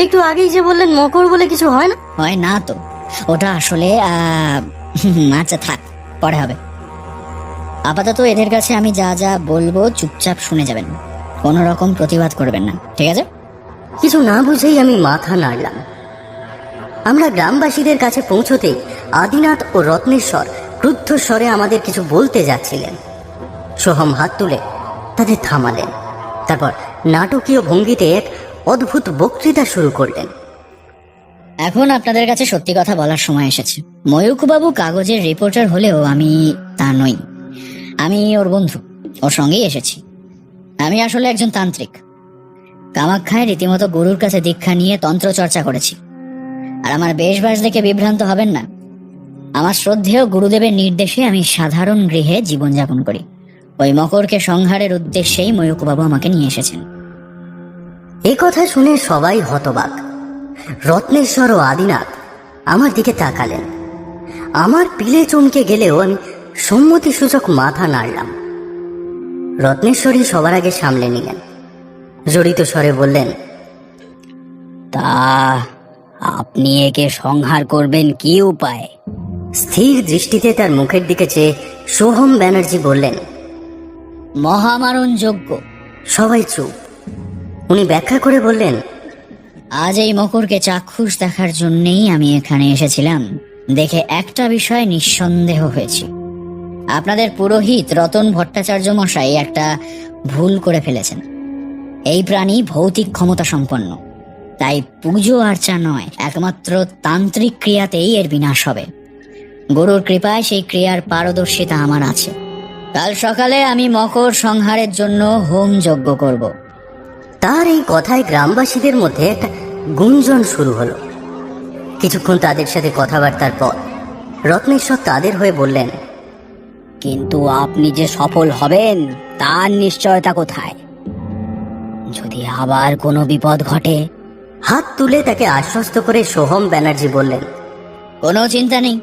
একটু আগেই যে বললেন মকর বলে কিছু হয় না? হয় না তো, ওটা আসলে আচ্ছা থাক, পরে হবে। আপাতত এদের কাছে আমি যা যা বলবো চুপচাপ শুনে যাবেন, কোনো রকম প্রতিবাদ করবেন না, ঠিক আছে? কিছু না বুঝেই আমি মাথা নাড়লাম। আমরা গ্রামবাসীদের কাছে পৌঁছতেই আদিনাথ ও রত্নেশ্বর ক্রুদ্ধ স্বরে আমাদের কিছু বলতে যাচ্ছিলেন। সোহম হাত তুলে তাদের থামালেন। তারপর নাটকীয় ভঙ্গিতে এক অদ্ভুত বক্তৃতা শুরু করলেন। এখন আপনাদের কাছে সত্যি কথা বলার সময় এসেছে। ময়ূকবাবু কাগজের রিপোর্টার হলেও আমি তা নই। আমি ওর বন্ধু, ওর সঙ্গেই এসেছি। আমি আসলে একজন তান্ত্রিক। কামাখ্যায় রীতিমতো গুরুর কাছে দীক্ষা নিয়ে তন্ত্র চর্চা করেছি। আর আমার বেশবাস দেখে বিভ্রান্ত হবেন না। আমার শ্রদ্ধেয় গুরুদেবের নির্দেশে আমি সাধারণ গৃহে জীবনযাপন করি। ওই মকরকে সংহারের উদ্দেশ্যেই ময়ূকবাবু আমাকে নিয়ে এসেছেন। এ কথা শুনে সবাই হতবাক। রত্নেশ্বর ও আদিনাথ আমার দিকে তাকালেন। আমার পিলে চমকে গেলেও আমি সম্মতিসূচক মাথা নাড়লাম। রত্নেশ্বরী সবার আগে সামলে নিলেন। জড়িত স্বরে বললেন, তা আপনি একে সংহার করবেন কি উপায়? স্থির দৃষ্টিতে তার মুখের দিকে চেয়ে সোহম ব্যানার্জি বললেন, মহামারণ যজ্ঞ। সবাই চুপ। উনি ব্যাখ্যা করে বললেন, আজ এই মকরকে চাক্ষুষ দেখার জন্যেই আমি এখানে এসেছিলাম। দেখে একটা বিষয় নিঃসন্দেহ হয়েছি, আপনাদের পুরোহিত রতন ভট্টাচার্য মশাই একটা ভুল করে ফেলেছেন। এই প্রাণী ভৌতিক ক্ষমতা সম্পন্ন, তাই পুজো আর্চা নয়, একমাত্র তান্ত্রিক ক্রিয়াতেই এর বিনাশ হবে। গুরুর কৃপায় সেই ক্রিয়ার পারদর্শিতা আমার আছে। কাল সকালে আমি মকর সংহারের জন্য হোম যজ্ঞ করব। তার এই কথায় গ্রামবাসীদের মধ্যে একটা গুঞ্জন শুরু হলো। কিছুক্ষণ তাদের সাথে কথাবার্তার পর রত্নেশ্বর তাদের হয়ে বললেন, কিন্তু আপনি যে সফল হবেন তার নিশ্চয়তা কোথায়? যদি আবার কোনো বিপদ ঘটে? হাত তুলে তাকে আশ্বস্ত করে সোহম ব্যানার্জি বললেন, কোনো চিন্তা নেই,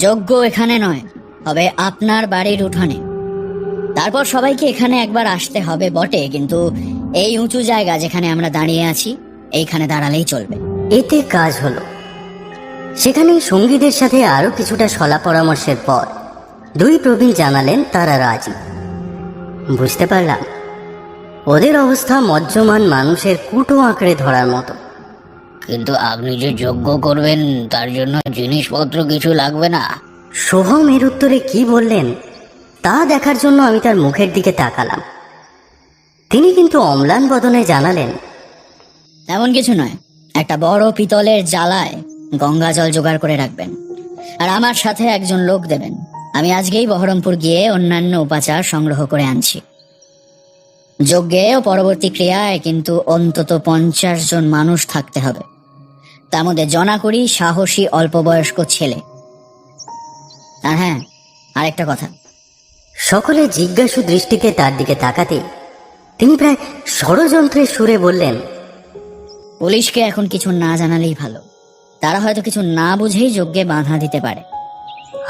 যজ্ঞ এখানে নয়, হবে আপনার বাড়ির উঠানে। তারপর সবাইকে এখানে একবার আসতে হবে বটে, কিন্তু এই উঁচু জায়গা যেখানে আমরা দাঁড়িয়ে আছি, এইখানে দাঁড়ালেই চলবে। এতে কাজ হলো। সেখানেই সঙ্গীদের সাথে আরো কিছুটা সলা পরামর্শের পর দুই প্রবীণ জানালেন তারা রাজি। বুঝতে পারলাম ওদের অবস্থা মজ্জমান মানুষের কুটো আঁকড়ে ধরার মতো। কিন্তু আপনি যে যজ্ঞ করবেন তার জন্য জিনিসপত্র কিছু লাগবে না? সোহম এর উত্তরে কি বললেন তা দেখার জন্য আমি তার মুখের দিকে তাকালাম। তিনি কিন্তু অম্লান বদনে জানালেন, তেমন কিছু নয়, একটা বড় পিতলের জ্বালায় গঙ্গা জল জোগাড় করে রাখবেন, আর আমার সাথে একজন লোক দেবেন। আমি আজকেই বহরমপুর গিয়ে অন্যান্য উপাচার সংগ্রহ করে আনছি। যজ্ঞে ও পরবর্তী ক্রিয়ায় কিন্তু অন্তত 50 জন মানুষ থাকতে হবে, তার মধ্যে জনাকড়ি সাহসী অল্প বয়স্ক ছেলে। আর হ্যাঁ, আরেকটা কথা, সকলে জিজ্ঞাসু দৃষ্টিতে তার দিকে তাকাতে তিনি প্রায় ষড়যন্ত্রের সুরে বললেন, পুলিশকে এখন কিছু না জানালেই ভালো, তারা হয়তো কিছু না বুঝেই যজ্ঞে বাধা দিতে পারে।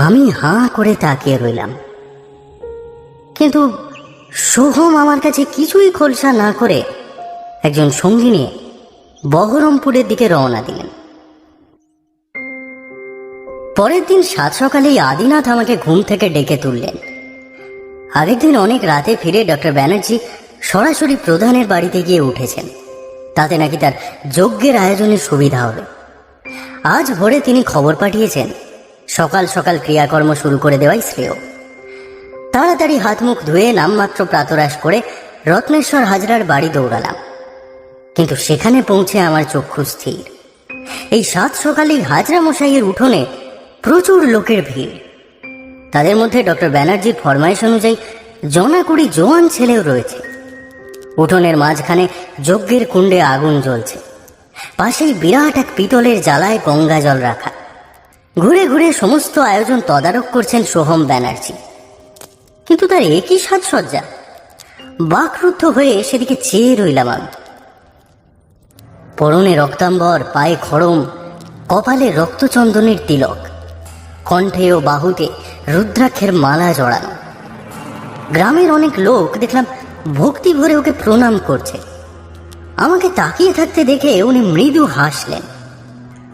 আমি হাঁ করে তাকিয়ে রইলাম, কিন্তু সোহম আমার কাছে কিছুই খোলসা না করে একজন সঙ্গী নিয়ে বহরমপুরের দিকে রওনা দিলেন। পরের দিন সাত সকালেই আদিনাথ আমাকে ঘুম থেকে ডেকে তুললেন। আগের দিন অনেক রাতে ফিরে ডক্টর ব্যানার্জি সরাসরি প্রধানের বাড়িতে গিয়ে উঠেছেন, তাতে নাকি তার যজ্ঞের আয়োজনের সুবিধা হবে। আজ ভোরে তিনি খবর পাঠিয়েছেন সকাল সকাল ক্রিয়াকর্ম শুরু করে দেওয়াই শ্রেয়। তাড়াতাড়ি হাত মুখ ধুয়ে নামমাত্র প্রাতরাশ করে রত্নেশ্বর হাজরার বাড়ি দৌড়ালাম, কিন্তু সেখানে পৌঁছে আমার চক্ষু স্থির। এই সাত সকালেই হাজরা মশাইয়ের উঠোনে প্রচুর লোকের ভিড়। তাদের মধ্যে ডক্টর ব্যানার্জির ফরমাইশ অনুযায়ী জনাকুড়ি জোয়ান ছেলেও রয়েছে। উঠোনের মাঝখানে যজ্ঞের কুণ্ডে আগুন জ্বলছে, পাশেই বিরাট এক পিতলের জ্বালায় গঙ্গা জল রাখা। ঘুরে ঘুরে সমস্ত আয়োজন তদারক করছেন সোহম ব্যানার্জি, কিন্তু তার একই সাজসজ্জা। বাকরুদ্ধ হয়ে সেদিকে চেয়ে রইলাম আমি। পরনে রক্তাম্বর, পায়ে খড়ম, কপালে রক্তচন্দনের তিলক, কণ্ঠে ও বাহুতে রুদ্রাক্ষের মালা জড়ানো। গ্রামের অনেক লোক দেখলাম ভক্তি ভরে ওকে প্রণাম করছে। আমাকে তাকিয়ে থাকতে দেখে উনি মৃদু হাসলেন,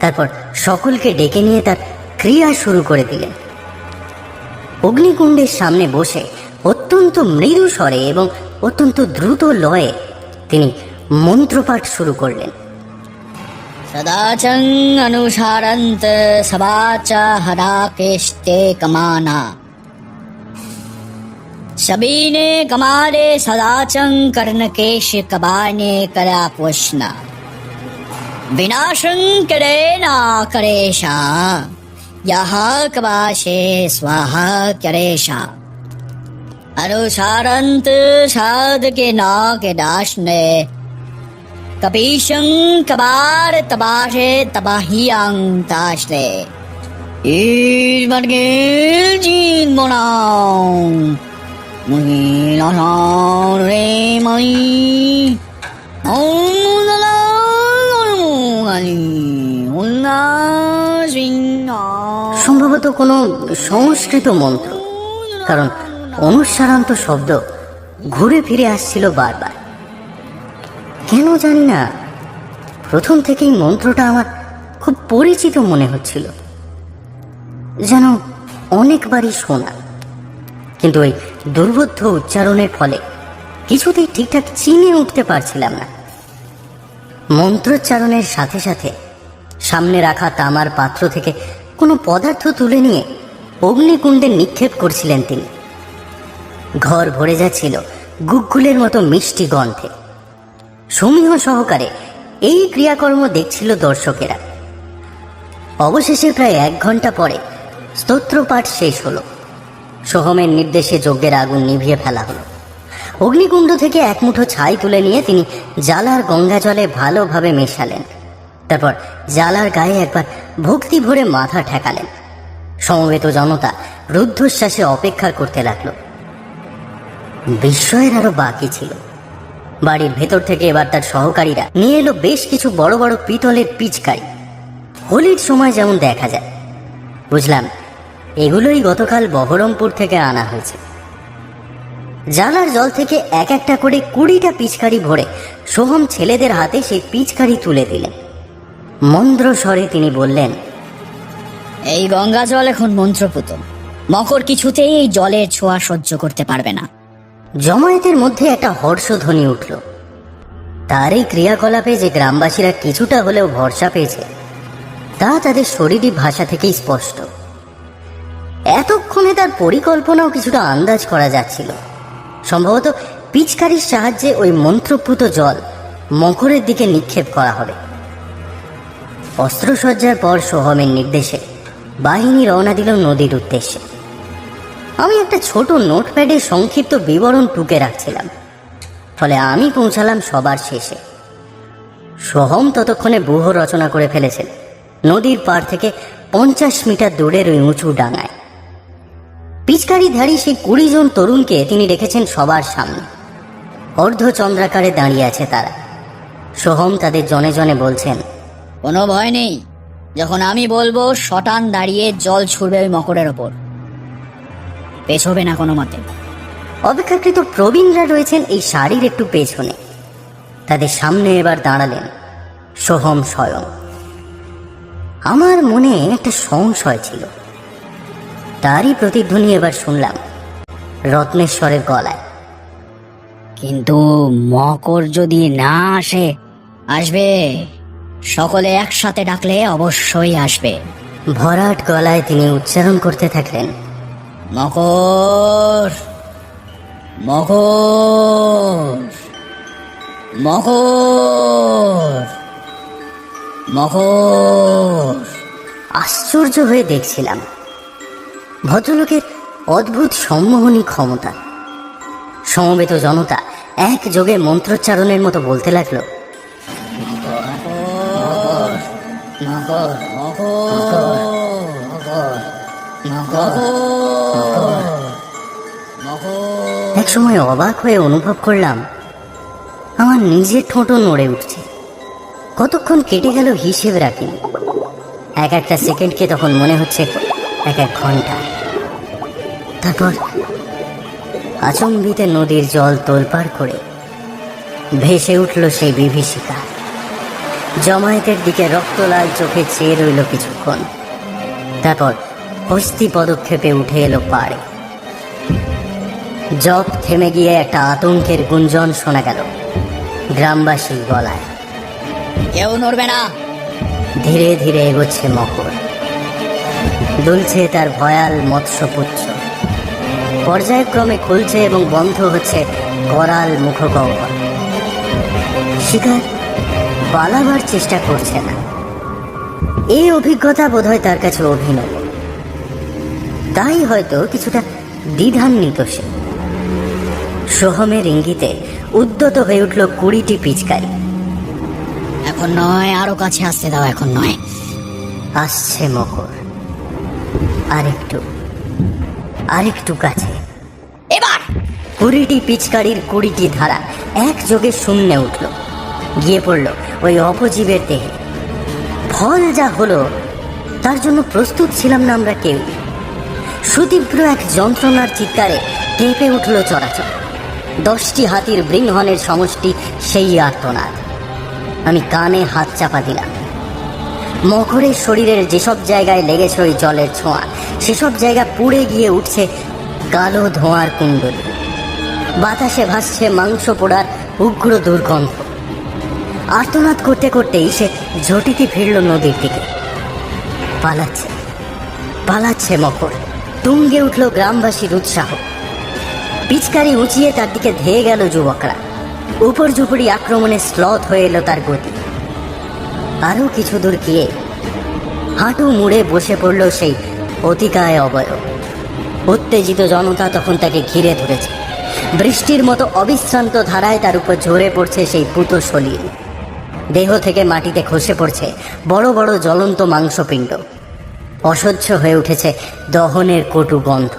তারপর সকলকে ডেকে নিয়ে তার ক্রিয়া শুরু করে দিলেন। অগ্নিকুণ্ডের সামনে বসে অত্যন্ত মৃদু স্বরে এবং অত্যন্ত দ্রুত লয়ে তিনি মন্ত্রপাঠ শুরু করলেন। सदाचं अनुसारन्त सवाचा हराकेष्टे कमाना सबीने कमारे सदाचं कर्णकेश कबाने करा पुष्णा विनाशं करे ना करेशा यहा कबाशे स्वाहा करेशा अनुसारंत साध के ना के दासने कपीशं कबार तबाशे तबाहियां ताशले ईश्वर के जीन बनाओ मुहिला रे मई সম্ভবত কোনো সংস্কৃত মন্ত্র, কারণ অনুসারান্ত শব্দ ঘুরে ফিরে আসছিল বারবার। কেন জানি না, প্রথম থেকেই মন্ত্রটা আমার খুব পরিচিত মনে হচ্ছিল, যেন অনেকবারই শোনা। কিন্তু ওই দুর্বোধ্য উচ্চারণের ফলে কিছুতেই ঠিকঠাক চিনে উঠতে পারছিলাম না। মন্ত্রোচ্চারণের সাথে সাথে সামনে রাখা তামার পাত্র থেকে কোনো পদার্থ তুলে নিয়ে অগ্নিকুণ্ডে নিক্ষেপ করছিলেন তিনি। ঘর ভরে যাচ্ছিল গুগ্গুলের মতো মিষ্টি গন্ধে। সমীহ সহকারে এই ক্রিয়াকর্ম দেখছিল দর্শকেরা। অবশেষে প্রায় 1 ঘন্টা পরে স্তোত্রপাঠ শেষ হলো। সোহমের নির্দেশে যজ্ঞের আগুন নিভিয়ে ফেলা হলো। অগ্নিকুণ্ড থেকে এক মুঠো ছাই তুলে নিয়ে তিনি জ্বালার গঙ্গা জলে ভালোভাবে মেশালেন। তারপর জ্বালার গায়ে একবার ভক্তি ভরে মাথা ঠেকালেন। সমবেত জনতা রুদ্ধশ্বাসে অপেক্ষা করতে লাগলো। বিস্ময়ের আরো বাকি ছিল। বাড়ির ভেতর থেকে এবার তার সহকারীরা নিয়ে এলো বেশ কিছু বড় বড় পিতলের পিচকারি, হোলির সময় যেমন দেখা যায়। বুঝলাম এগুলোই গতকাল বহরমপুর থেকে আনা হয়েছে। জ্বালার জল থেকে এক একটা করে 20টা পিচকারি ভরে সোহম ছেলেদের হাতে সেই পিচকারি তুলে দিলেন। মন্দ্র স্বরে তিনি বললেন, এই গঙ্গা জল এখন মন্ত্রপুত। মকর কিছুতেই এই জলের ছোঁয়া সহ্য করতে পারবে না। জমায়েতের মধ্যে একটা হর্ষধ্বনি উঠল। তার এই ক্রিয়াকলাপে যে গ্রামবাসীরা কিছুটা হলেও ভরসা পেয়েছে তা তাদের শরীরী ভাষা থেকেই স্পষ্ট। এতক্ষণে তার পরিকল্পনাও কিছুটা আন্দাজ করা যাচ্ছিল। সম্ভবত পিচকারির সাহায্যে ওই মন্ত্রপুত জল মকরের দিকে নিক্ষেপ করা হবে। অস্ত্রসজ্জার পর সোহমের নির্দেশে বাহিনী রওনা দিল নদীর উদ্দেশ্যে। আমি একটা ছোট নোটপ্যাডে সংক্ষিপ্ত বিবরণ টুকে রাখছিলাম, ফলে আমি পৌঁছালাম সবার শেষে। সোহম ততক্ষণে ব্যূহ রচনা করে ফেলেছেন নদীর পাড় থেকে 50 মিটার দূরের ওই উঁচু ডাঙায়। পিচকারিধারী সেই 20 জন তরুণকে তিনি রেখেছেন সবার সামনে। অর্ধচন্দ্রাকারে দাঁড়িয়ে আছে তারা। সোহম তাদের জনে জনে বলছেন, কোনো ভয় নেই, যখন আমি বলবো শটান দাঁড়িয়ে জল ছুড়বে ওই মকরের ওপর, পেছবে না কোনো মতে। অপেক্ষাকৃত প্রবীণরা রয়েছেন এই সারির একটু পেছনে। তাদের সামনে এবার দাঁড়ালেন সোহম স্বয়ং। আমার মনে একটা সংশয় ছিল, তারই প্রতিধ্বনি এবার শুনলাম রত্নেশ্বরের গলায়। কিন্তু মকর যদি না আসে? আসবে, সকলে একসাথে ডাকলে অবশ্যই আসবে। ভরাট গলায় তিনি উচ্চারণ করতে থাকলেন, মকর, মকর, মকর, মকর। আশ্চর্য হয়ে দেখছিলাম ভদ্রলোকের অদ্ভুত সম্মোহনী ক্ষমতা। সমবেত জনতা একযোগে মন্ত্রোচ্চারণের মতো বলতে লাগলো, মকর, মকর, মকর, মকর। এক সময় অবাক হয়ে অনুভব করলাম আমার নিজের ঠোঁটও নড়ে উঠছে। কতক্ষণ কেটে গেল হিসেব রাখিনি। এক একটা সেকেন্ডকে তখন মনে হচ্ছে এক এক ঘন্টা। তারপর আচম্বিতে নদীর জল তোলপাড় করে ভেসে উঠল সেই বিভীষিকা। জমায়েতের দিকে রক্তলাল চোখে চেয়ে রইল কিছুক্ষণ। তারপর হস্তি পদক্ষেপে উঠে এলো পাড়ে। জপ থেমে গিয়ে একটা আতঙ্কের গুঞ্জন শোনা গেল গ্রামবাসীর গলায়। কেউ নড়বে না। ধীরে ধীরে এগোচ্ছে মকর, দুলছে তার ভয়াল মৎস্যপুচ্ছ। পর্যায়ক্রমে খুলছে এবং বন্ধ হচ্ছে করাল মুখগহ্বর। শিকার পালাবার চেষ্টা করছে না। এই অভিজ্ঞতা বোধহয় তার কাছে অভিনব, তাই হয়তো কিছুটা দ্বিধান্বিত সে। সোহমের ইঙ্গিতে উদ্যত হয়ে উঠল 20টি পিচকারি। এখন নয়, আরো কাছে আসতে দাও, এখন নয়। আসছে মকর, আরেকটু আরেকটু কাছে। এবার 20টি পিচকারির 20টি ধারা একযোগে শূন্যে উঠল, গিয়ে পড়ল ওই অপজীবের দেহে। ফল যা হলো তার জন্য প্রস্তুত ছিলাম না আমরা কেউ। সুতীব্র এক যন্ত্রণার চিৎকারে কেঁপে উঠল চরাচর। 10টি হাতির বৃংহনের সমষ্টি সেই আর্তনাদ। আমি কানে হাত চাপা দিলাম। মকরের শরীরের যেসব জায়গায় লেগেছে ওই জলের ছোঁয়া, সেসব জায়গা পুড়ে গিয়ে উঠছে কালো ধোঁয়ার কুণ্ডলী। বাতাসে ভাসছে মাংস পোড়ার উগ্র দুর্গন্ধ। আর্তনাদ করতে করতেই সে ঝটিতে ফিরল নদীর দিকে। পালাচ্ছে পালাচ্ছে মকর। তুঙ্গে উঠল গ্রামবাসীর উৎসাহ। পিচকারি উঁচিয়ে তার দিকে ধেয়ে গেল যুবকরা। উপর ঝুপড়ি আক্রমণে স্লথ হয়ে এলো তার গতি। আরো কিছু দূর গিয়ে হাঁটু মুড়ে বসে পড়ল সেই অতিকায় অবয়ব। উত্তেজিত জনতা তখন তাকে ঘিরে ধরেছে। বৃষ্টির মতো অবিশ্রান্ত ধারায় তার উপর ঝরে পড়ছে সেই পুত শরীর। দেহ থেকে মাটিতে খসে পড়ছে বড় বড় জ্বলন্ত মাংসপিণ্ড। অসহ্য হয়ে উঠেছে দহনের কটু গন্ধ।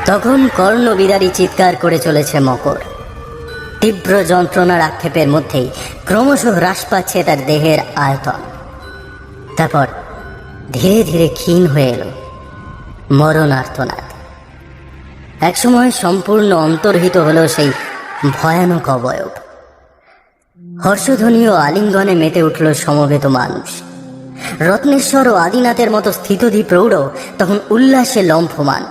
তখন কর্ণবিদারী চিৎকার করে চলেছে মকর। তীব্র যন্ত্রণার আক্ষেপের মধ্যেই ক্রমশ হ্রাস পাচ্ছে তার দেহের আয়তন। তারপর ধীরে ধীরে ক্ষীণ হয়ে এলো মরণ আর্তনাদ। একসময় সম্পূর্ণ অন্তর্হিত হলো সেই ভয়ানক অবয়ব। হর্ষধ্বনি ও আলিঙ্গনে মেতে উঠল সমবেত মানুষ। রত্নেশ্বর ও আদিনাথের মতো স্থিতধী প্রৌঢ় তখন উল্লাসে লম্ফমান।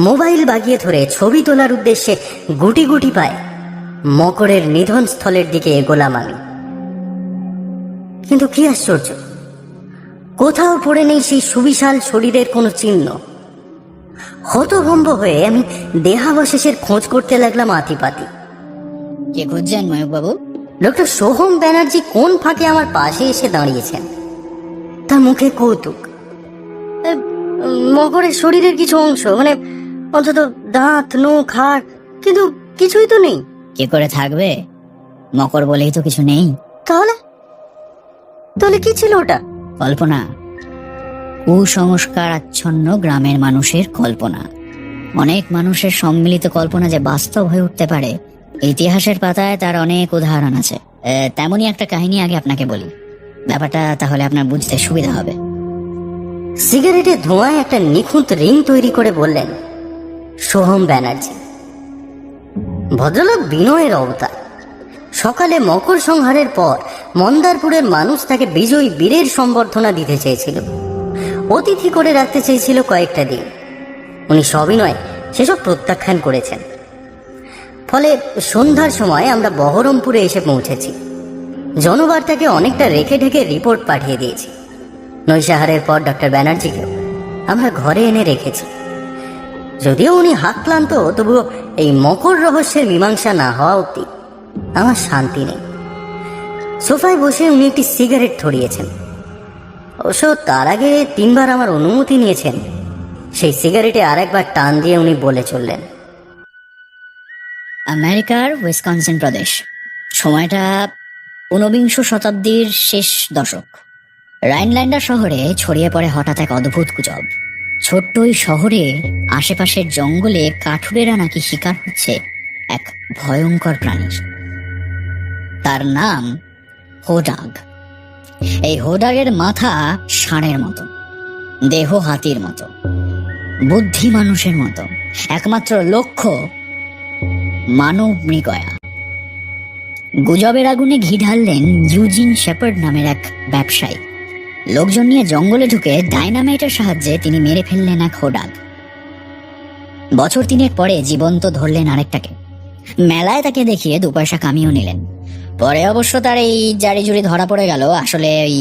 মোবাইল বাগিয়ে ধরে ছবি তোলার উদ্দেশ্যে গুটি গুটি পায় মকরের নিধন স্থলের দিকে এগোলাম আমি। কিন্তু কি আশ্চর্য, কোথাও পড়ে নেই সেই সুবিশাল শরীরের কোনো চিহ্ন। হতভম্ব হয়ে আমি দেহাবশেষের খোঁজ করতে লাগলাম আতিপাতি। কে খুঁজছেন ময়ূক বাবু? ডক্টর সোহম ব্যানার্জি কোন ফাঁকে আমার পাশে এসে দাঁড়িয়েছেন, তার মুখে কৌতুক। মগরের শরীরের কিছু অংশ, মানে অন্তত দাঁত, নখ, হাড়, কিন্তু কিছুই তো নেই। কি করে থাকবে? মকর বলেই তো কিছু নেই। তাহলে তাহলে কি ছিল ওটা? কল্পনা, কুসংস্কার আচ্ছন্ন গ্রামের মানুষের কল্পনা। অনেক মানুষের সম্মিলিত কল্পনা যে বাস্তব হয়ে উঠতে পারে, ইতিহাসের পাতায় তার অনেক উদাহরণ আছে। তেমনই একটা কাহিনী আগে আপনাকে বলি, ব্যাপারটা তাহলে আপনার বুঝতে সুবিধা হবে। সিগারেটের ধোঁয়ায় একটা নিখুঁত রিং তৈরি করে বললেন, সোহম ব্যানার্জি। ভদ্রলোক বিনয়ের অবতার। সকালে মকর সংহারের পর মন্দারপুরের মানুষ তাকে বিজয়ী বীরের সম্বর্ধনা দিতে চেয়েছিল, অতিথি করে রাখতে চেয়েছিল কয়েকটা দিন। উনি সবিনয় সেসব প্রত্যাখ্যান করেছেন। ফলে সন্ধ্যার সময় আমরা বহরমপুরে এসে পৌঁছেছি। জনবার্তাকে অনেকটা রেখে ঢেকে রিপোর্ট পাঠিয়ে দিয়েছি। নৈশাহারের পর ডক্টর ব্যানার্জিকেও আমরা ঘরে এনে রেখেছি। যদিও উনি হাঁকক্লান্ত, তবুও এই মকর রহস্যের মীমাংসা না হওয়া অবধি আমার শান্তি নেই। সোফায় বসে উনি একটি সিগারেট ধরিয়েছেন। অবশ্য তার আগে 3 বার আমার অনুমতি নিয়েছেন। সেই সিগারেটে আরেকবার টান দিয়ে উনি বলে চললেন, আমেরিকার উইসকনসিন প্রদেশ, সময়টা 19বিংশ শতাব্দীর শেষ দশক। রাইনল্যান্ডার শহরে ছড়িয়ে পড়ে হঠাৎ এক অদ্ভুত গুজব। ছোট্ট ওই শহরে আশেপাশের জঙ্গলে কাঠুরেরা নাকি শিকার হচ্ছে এক ভয়ঙ্কর প্রাণীর। তার নাম হোডাগ। এই হোডাগের মাথা ষাঁড়ের মতো, দেহ হাতির মতো, বুদ্ধি মানুষের মতো, একমাত্র লক্ষ্য মানব মৃগয়া। গুজবের আগুনে ঘি ঢাললেন ইউজিন শেপার্ড নামের এক ব্যবসায়ী। লোকজন নিয়ে জঙ্গলে ঢুকে ডাইনামাইটের সাহায্যে তিনি মেরে ফেললেন এক হোডাগ। বছর 3 পরে জীবন্ত ধরলেন আরেকটাকে। মেলায় তাকে দেখিয়ে 2 পয়সা কামিয়েও নিলেন। পরে অবশ্য তার এই জারিজুরি ধরা পড়ে গেল। আসলে ওই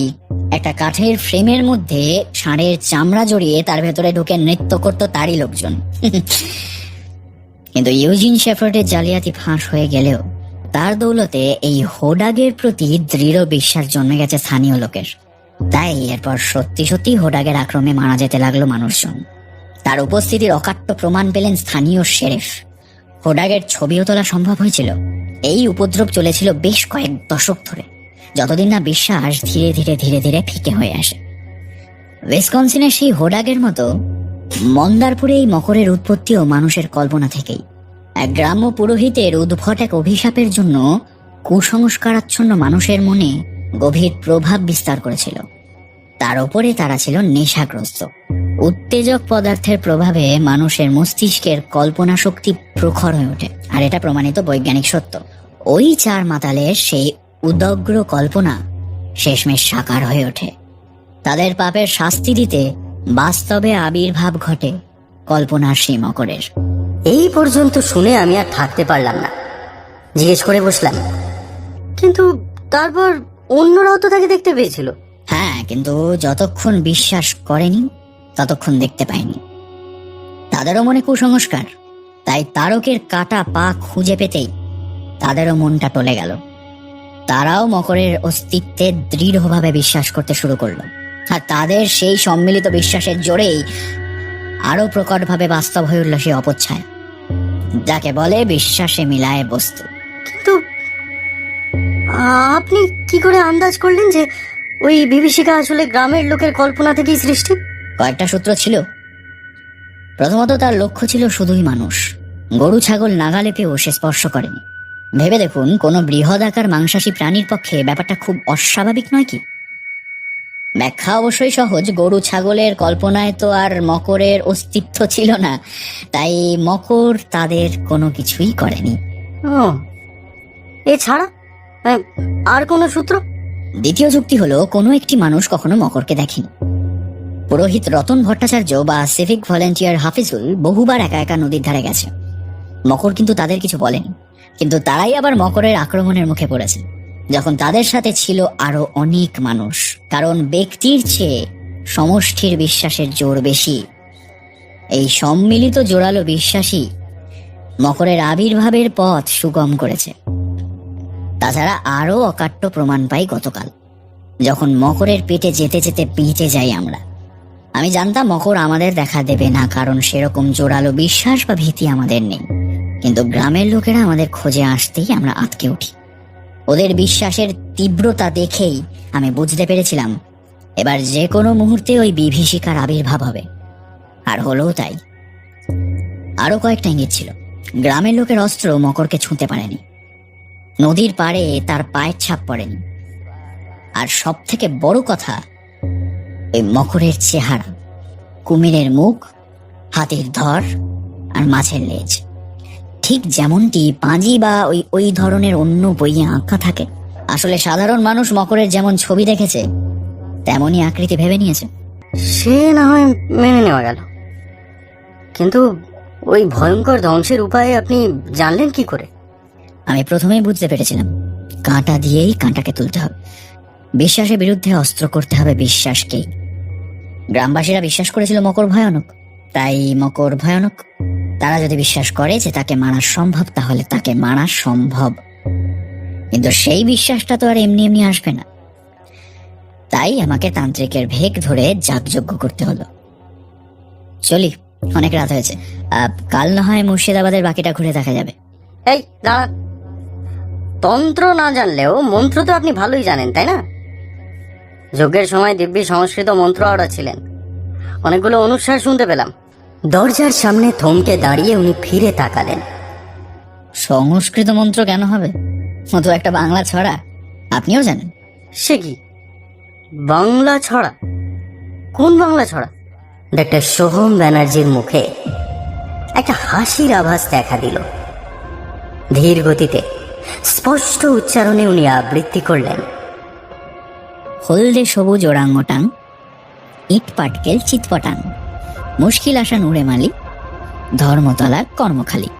একটা কাঠের ফ্রেমের মধ্যে ষাঁড়ের চামড়া জড়িয়ে তার ভেতরে ঢুকে নৃত্য করতো তারই লোকজন। কিন্তু ইউজিন শেফার্ডের জালিয়াতি ফাঁস হয়ে গেলেও তার দৌলতে এই হোডাগের প্রতি দৃঢ় বিশ্বাস জন্মে গেছে স্থানীয় লোকের। তাই এরপর সত্যি সত্যি হোডাগের আক্রমে মারা যেতে লাগলো মানুষজন। তার উপস্থিতির অকাট্য প্রমাণ পেলেন স্থানীয় শেরিফ। হোডাগের ছবিও তোলা সম্ভব হয়েছিল। এই উপদ্রব চলেছিল বেশ কয়েক দশক ধরে, যতদিন না বিশ্বাস ধীরে ধীরে ধীরে ধীরে ফিকে হয়ে আসে। উইসকনসিনের সেই হোডাগের মতো মন্দারপুরে এই মকরের উৎপত্তিও মানুষের কল্পনা থেকেই। এক গ্রাম্য পুরোহিতের উদ্ভট এক অভিশাপের জন্য কুসংস্কারাচ্ছন্ন মানুষের মনে গভীর প্রভাব বিস্তার করেছিল। তার উপরে তারা ছিল নেশাগ্রস্ত। উত্তেজক পদার্থের প্রভাবে মানুষের মস্তিষ্কের কল্পনা শক্তি প্রখর হয়ে ওঠে, আর এটা প্রমাণিত বৈজ্ঞানিক সত্য। ওই 4 মাতালের সেই উদগ্র কল্পনা শেষমেশ সাকার হয়ে ওঠে। তাদের পাপের শাস্তি দিতে বাস্তবে আবির্ভাব ঘটে কল্পনার সেই মকরের। এই পর্যন্ত শুনে আমি আর থাকতে পারলাম না। জিজ্ঞেস করে বসলাম, কিন্তু তারপর অন্যরাও তো তাকে দেখতে পেয়েছিল। হ্যাঁ, কিন্তু যতক্ষণ বিশ্বাস করেনি ততক্ষণ দেখতে পায়নি। তাদেরও মনে কুসংস্কার, তাই তারকের কাটা পা খুঁজে পেতেই তাদেরও মনটা টলে গেল। তারাও মকরের অস্তিত্বে দৃঢ়ভাবে বিশ্বাস করতে শুরু করলো। আর তাদের সেই সম্মিলিত বিশ্বাসের জোরেই আরো প্রকটভাবে বাস্তব হয়ে উঠল সেই অপচ্ছায়া, যাকে বলে বিশ্বাসে মিলায় বস্তু। কিন্তু আপনি কি করে আন্দাজ করলেন যে ওই বিভীষিকা আসলে গ্রামের লোকের কল্পনা থেকেই সৃষ্টি? কয়েকটা সূত্র ছিল। প্রথমত, তার লক্ষ্য ছিল শুধুই মানুষ। গরু ছাগল নাগালে পেয়েও সে স্পর্শ করেনি। ভেবে দেখুন, কোনো বৃহদাকার মাংসাশী প্রাণীর পক্ষে ব্যাপারটা খুব অস্বাভাবিক নয় কি? ব্যাখ্যা অবশ্যই সহজ। গরু ছাগলের কল্পনায় তো আর মকরের অস্তিত্ব ছিল না, তাই মকর তাদের কোনো কিছুই করেনি। ও, এছাড়া আর কোনো সূত্র? দ্বিতীয় যুক্তি হলো, কোনো একটি মানুষ কখনো মকরকে দেখেনি। পুরোহিত রতন ভট্টাচার্য বা সিভিক ভলেন্টিয়ার হাফিজুল বহুবার একা একা নদীর ধারে গেছে। মকর কিন্তু তাদের কিছু বলেনি। কিন্তু তারাই আবার মকরের আক্রমণের মুখে পড়েছে, যখন তাদের সাথে ছিল আরো অনেক মানুষ। কারণ ব্যক্তির চেয়ে সমষ্টির বিশ্বাসের জোর বেশি। এই সম্মিলিত জোরালো বিশ্বাসই মকরের আবির্ভাবের পথ সুগম করেছে। তাছাড়া আরো অকাট্য প্রমাণ পাই গতকাল, যখন মকরের পেটে যেতে যেতে বেঁচে যাই আমরা। আমি জানতাম মকর আমাদের দেখা দেবে না, কারণ সেরকম জোরালো বিশ্বাস বা ভীতি আমাদের নেই। কিন্তু গ্রামের লোকেরা আমাদের খোঁজে আসতেই আমরা আটকে উঠি। ওদের বিশ্বাসের তীব্রতা দেখেই আমি বুঝতে পেরেছিলাম এবার যে কোনো মুহূর্তে ওই বিভীষিকার আবির্ভাব হবে। আর হলোও তাই। আরো কয়েকটা ইঙ্গিত ছিল। গ্রামের লোকের অস্ত্র মকরকে ছুঁতে পারেনি, নদীর পাড়ে তার পায়ের ছাপ পড়েনি, আর সব থেকে বড় কথা, ওই মকরের চেহারা, কুমিরের মুখ, হাতির ধর আর মাছের লেজ, ঠিক যেমনটি পাঁজি বা ওই ধরনের অন্য বইয়ে আঁকা থাকে। আসলে সাধারণ মানুষ মকরের যেমন ছবি দেখেছে তেমনই আকৃতি ভেবে নিয়েছে। সে না হয় মেনে নেওয়া গেল, কিন্তু ওই ভয়ঙ্কর ধ্বংসের উপায় আপনি জানলেন কি করে? আমি প্রথমেই বুঝতে পেরেছিলাম কাঁটা দিয়েই কাঁটাকে তুলতে হবে। বিশ্বাসের বিরুদ্ধে অস্ত্র করতে হবে বিশ্বাসকেই। গ্রামবাসীরা বিশ্বাস করেছিল মকর ভয়ানক, তাই মকর ভয়ানক। তারা যদি বিশ্বাস করে যে তাকে মারা সম্ভব, তাহলে তাকে মারা সম্ভব। কিন্তু সেই বিশ্বাসটা তো আর এমনি এমনি আসবে না। তাই আমাকে তান্ত্রিকের ভেগ ধরে যাগযজ্ঞ করতে হলো। চলি, অনেক রাত হয়েছে। কাল না হয় মুর্শিদাবাদের বাকিটা ঘুরে দেখা যাবে। এই দাঁড়ান, তন্ত্র না জানলেও মন্ত্র তো আপনি ভালোই জানেন, তাই না? যজ্ঞের সময় দিব্যি সংস্কৃত মন্ত্র আওড়া ছিলেন, অনেকগুলো অনুসার শুনতে পেলাম। দরজার সামনে থমকে দাঁড়িয়ে উনি ফিরে তাকালেন। সংস্কৃত মন্ত্র কেন হবে? ও তো একটা বাংলা ছড়া, আপনিও জানেন। সে কি বাংলা ছড়া? কোন বাংলা ছড়া? ডাক্তার সোহম ব্যানার্জির মুখে একটা হাসির আভাস দেখা দিল। ধীর গতিতে স্পষ্ট উচ্চারণে উনি আবৃত্তি করলেন। হলদে সবুজ ওরাঙ্গটাং, ইট পাটকেল চিৎপটাং, মুশকিল আসান উড়ে মালি, ধর্মতলার কর্মখালি।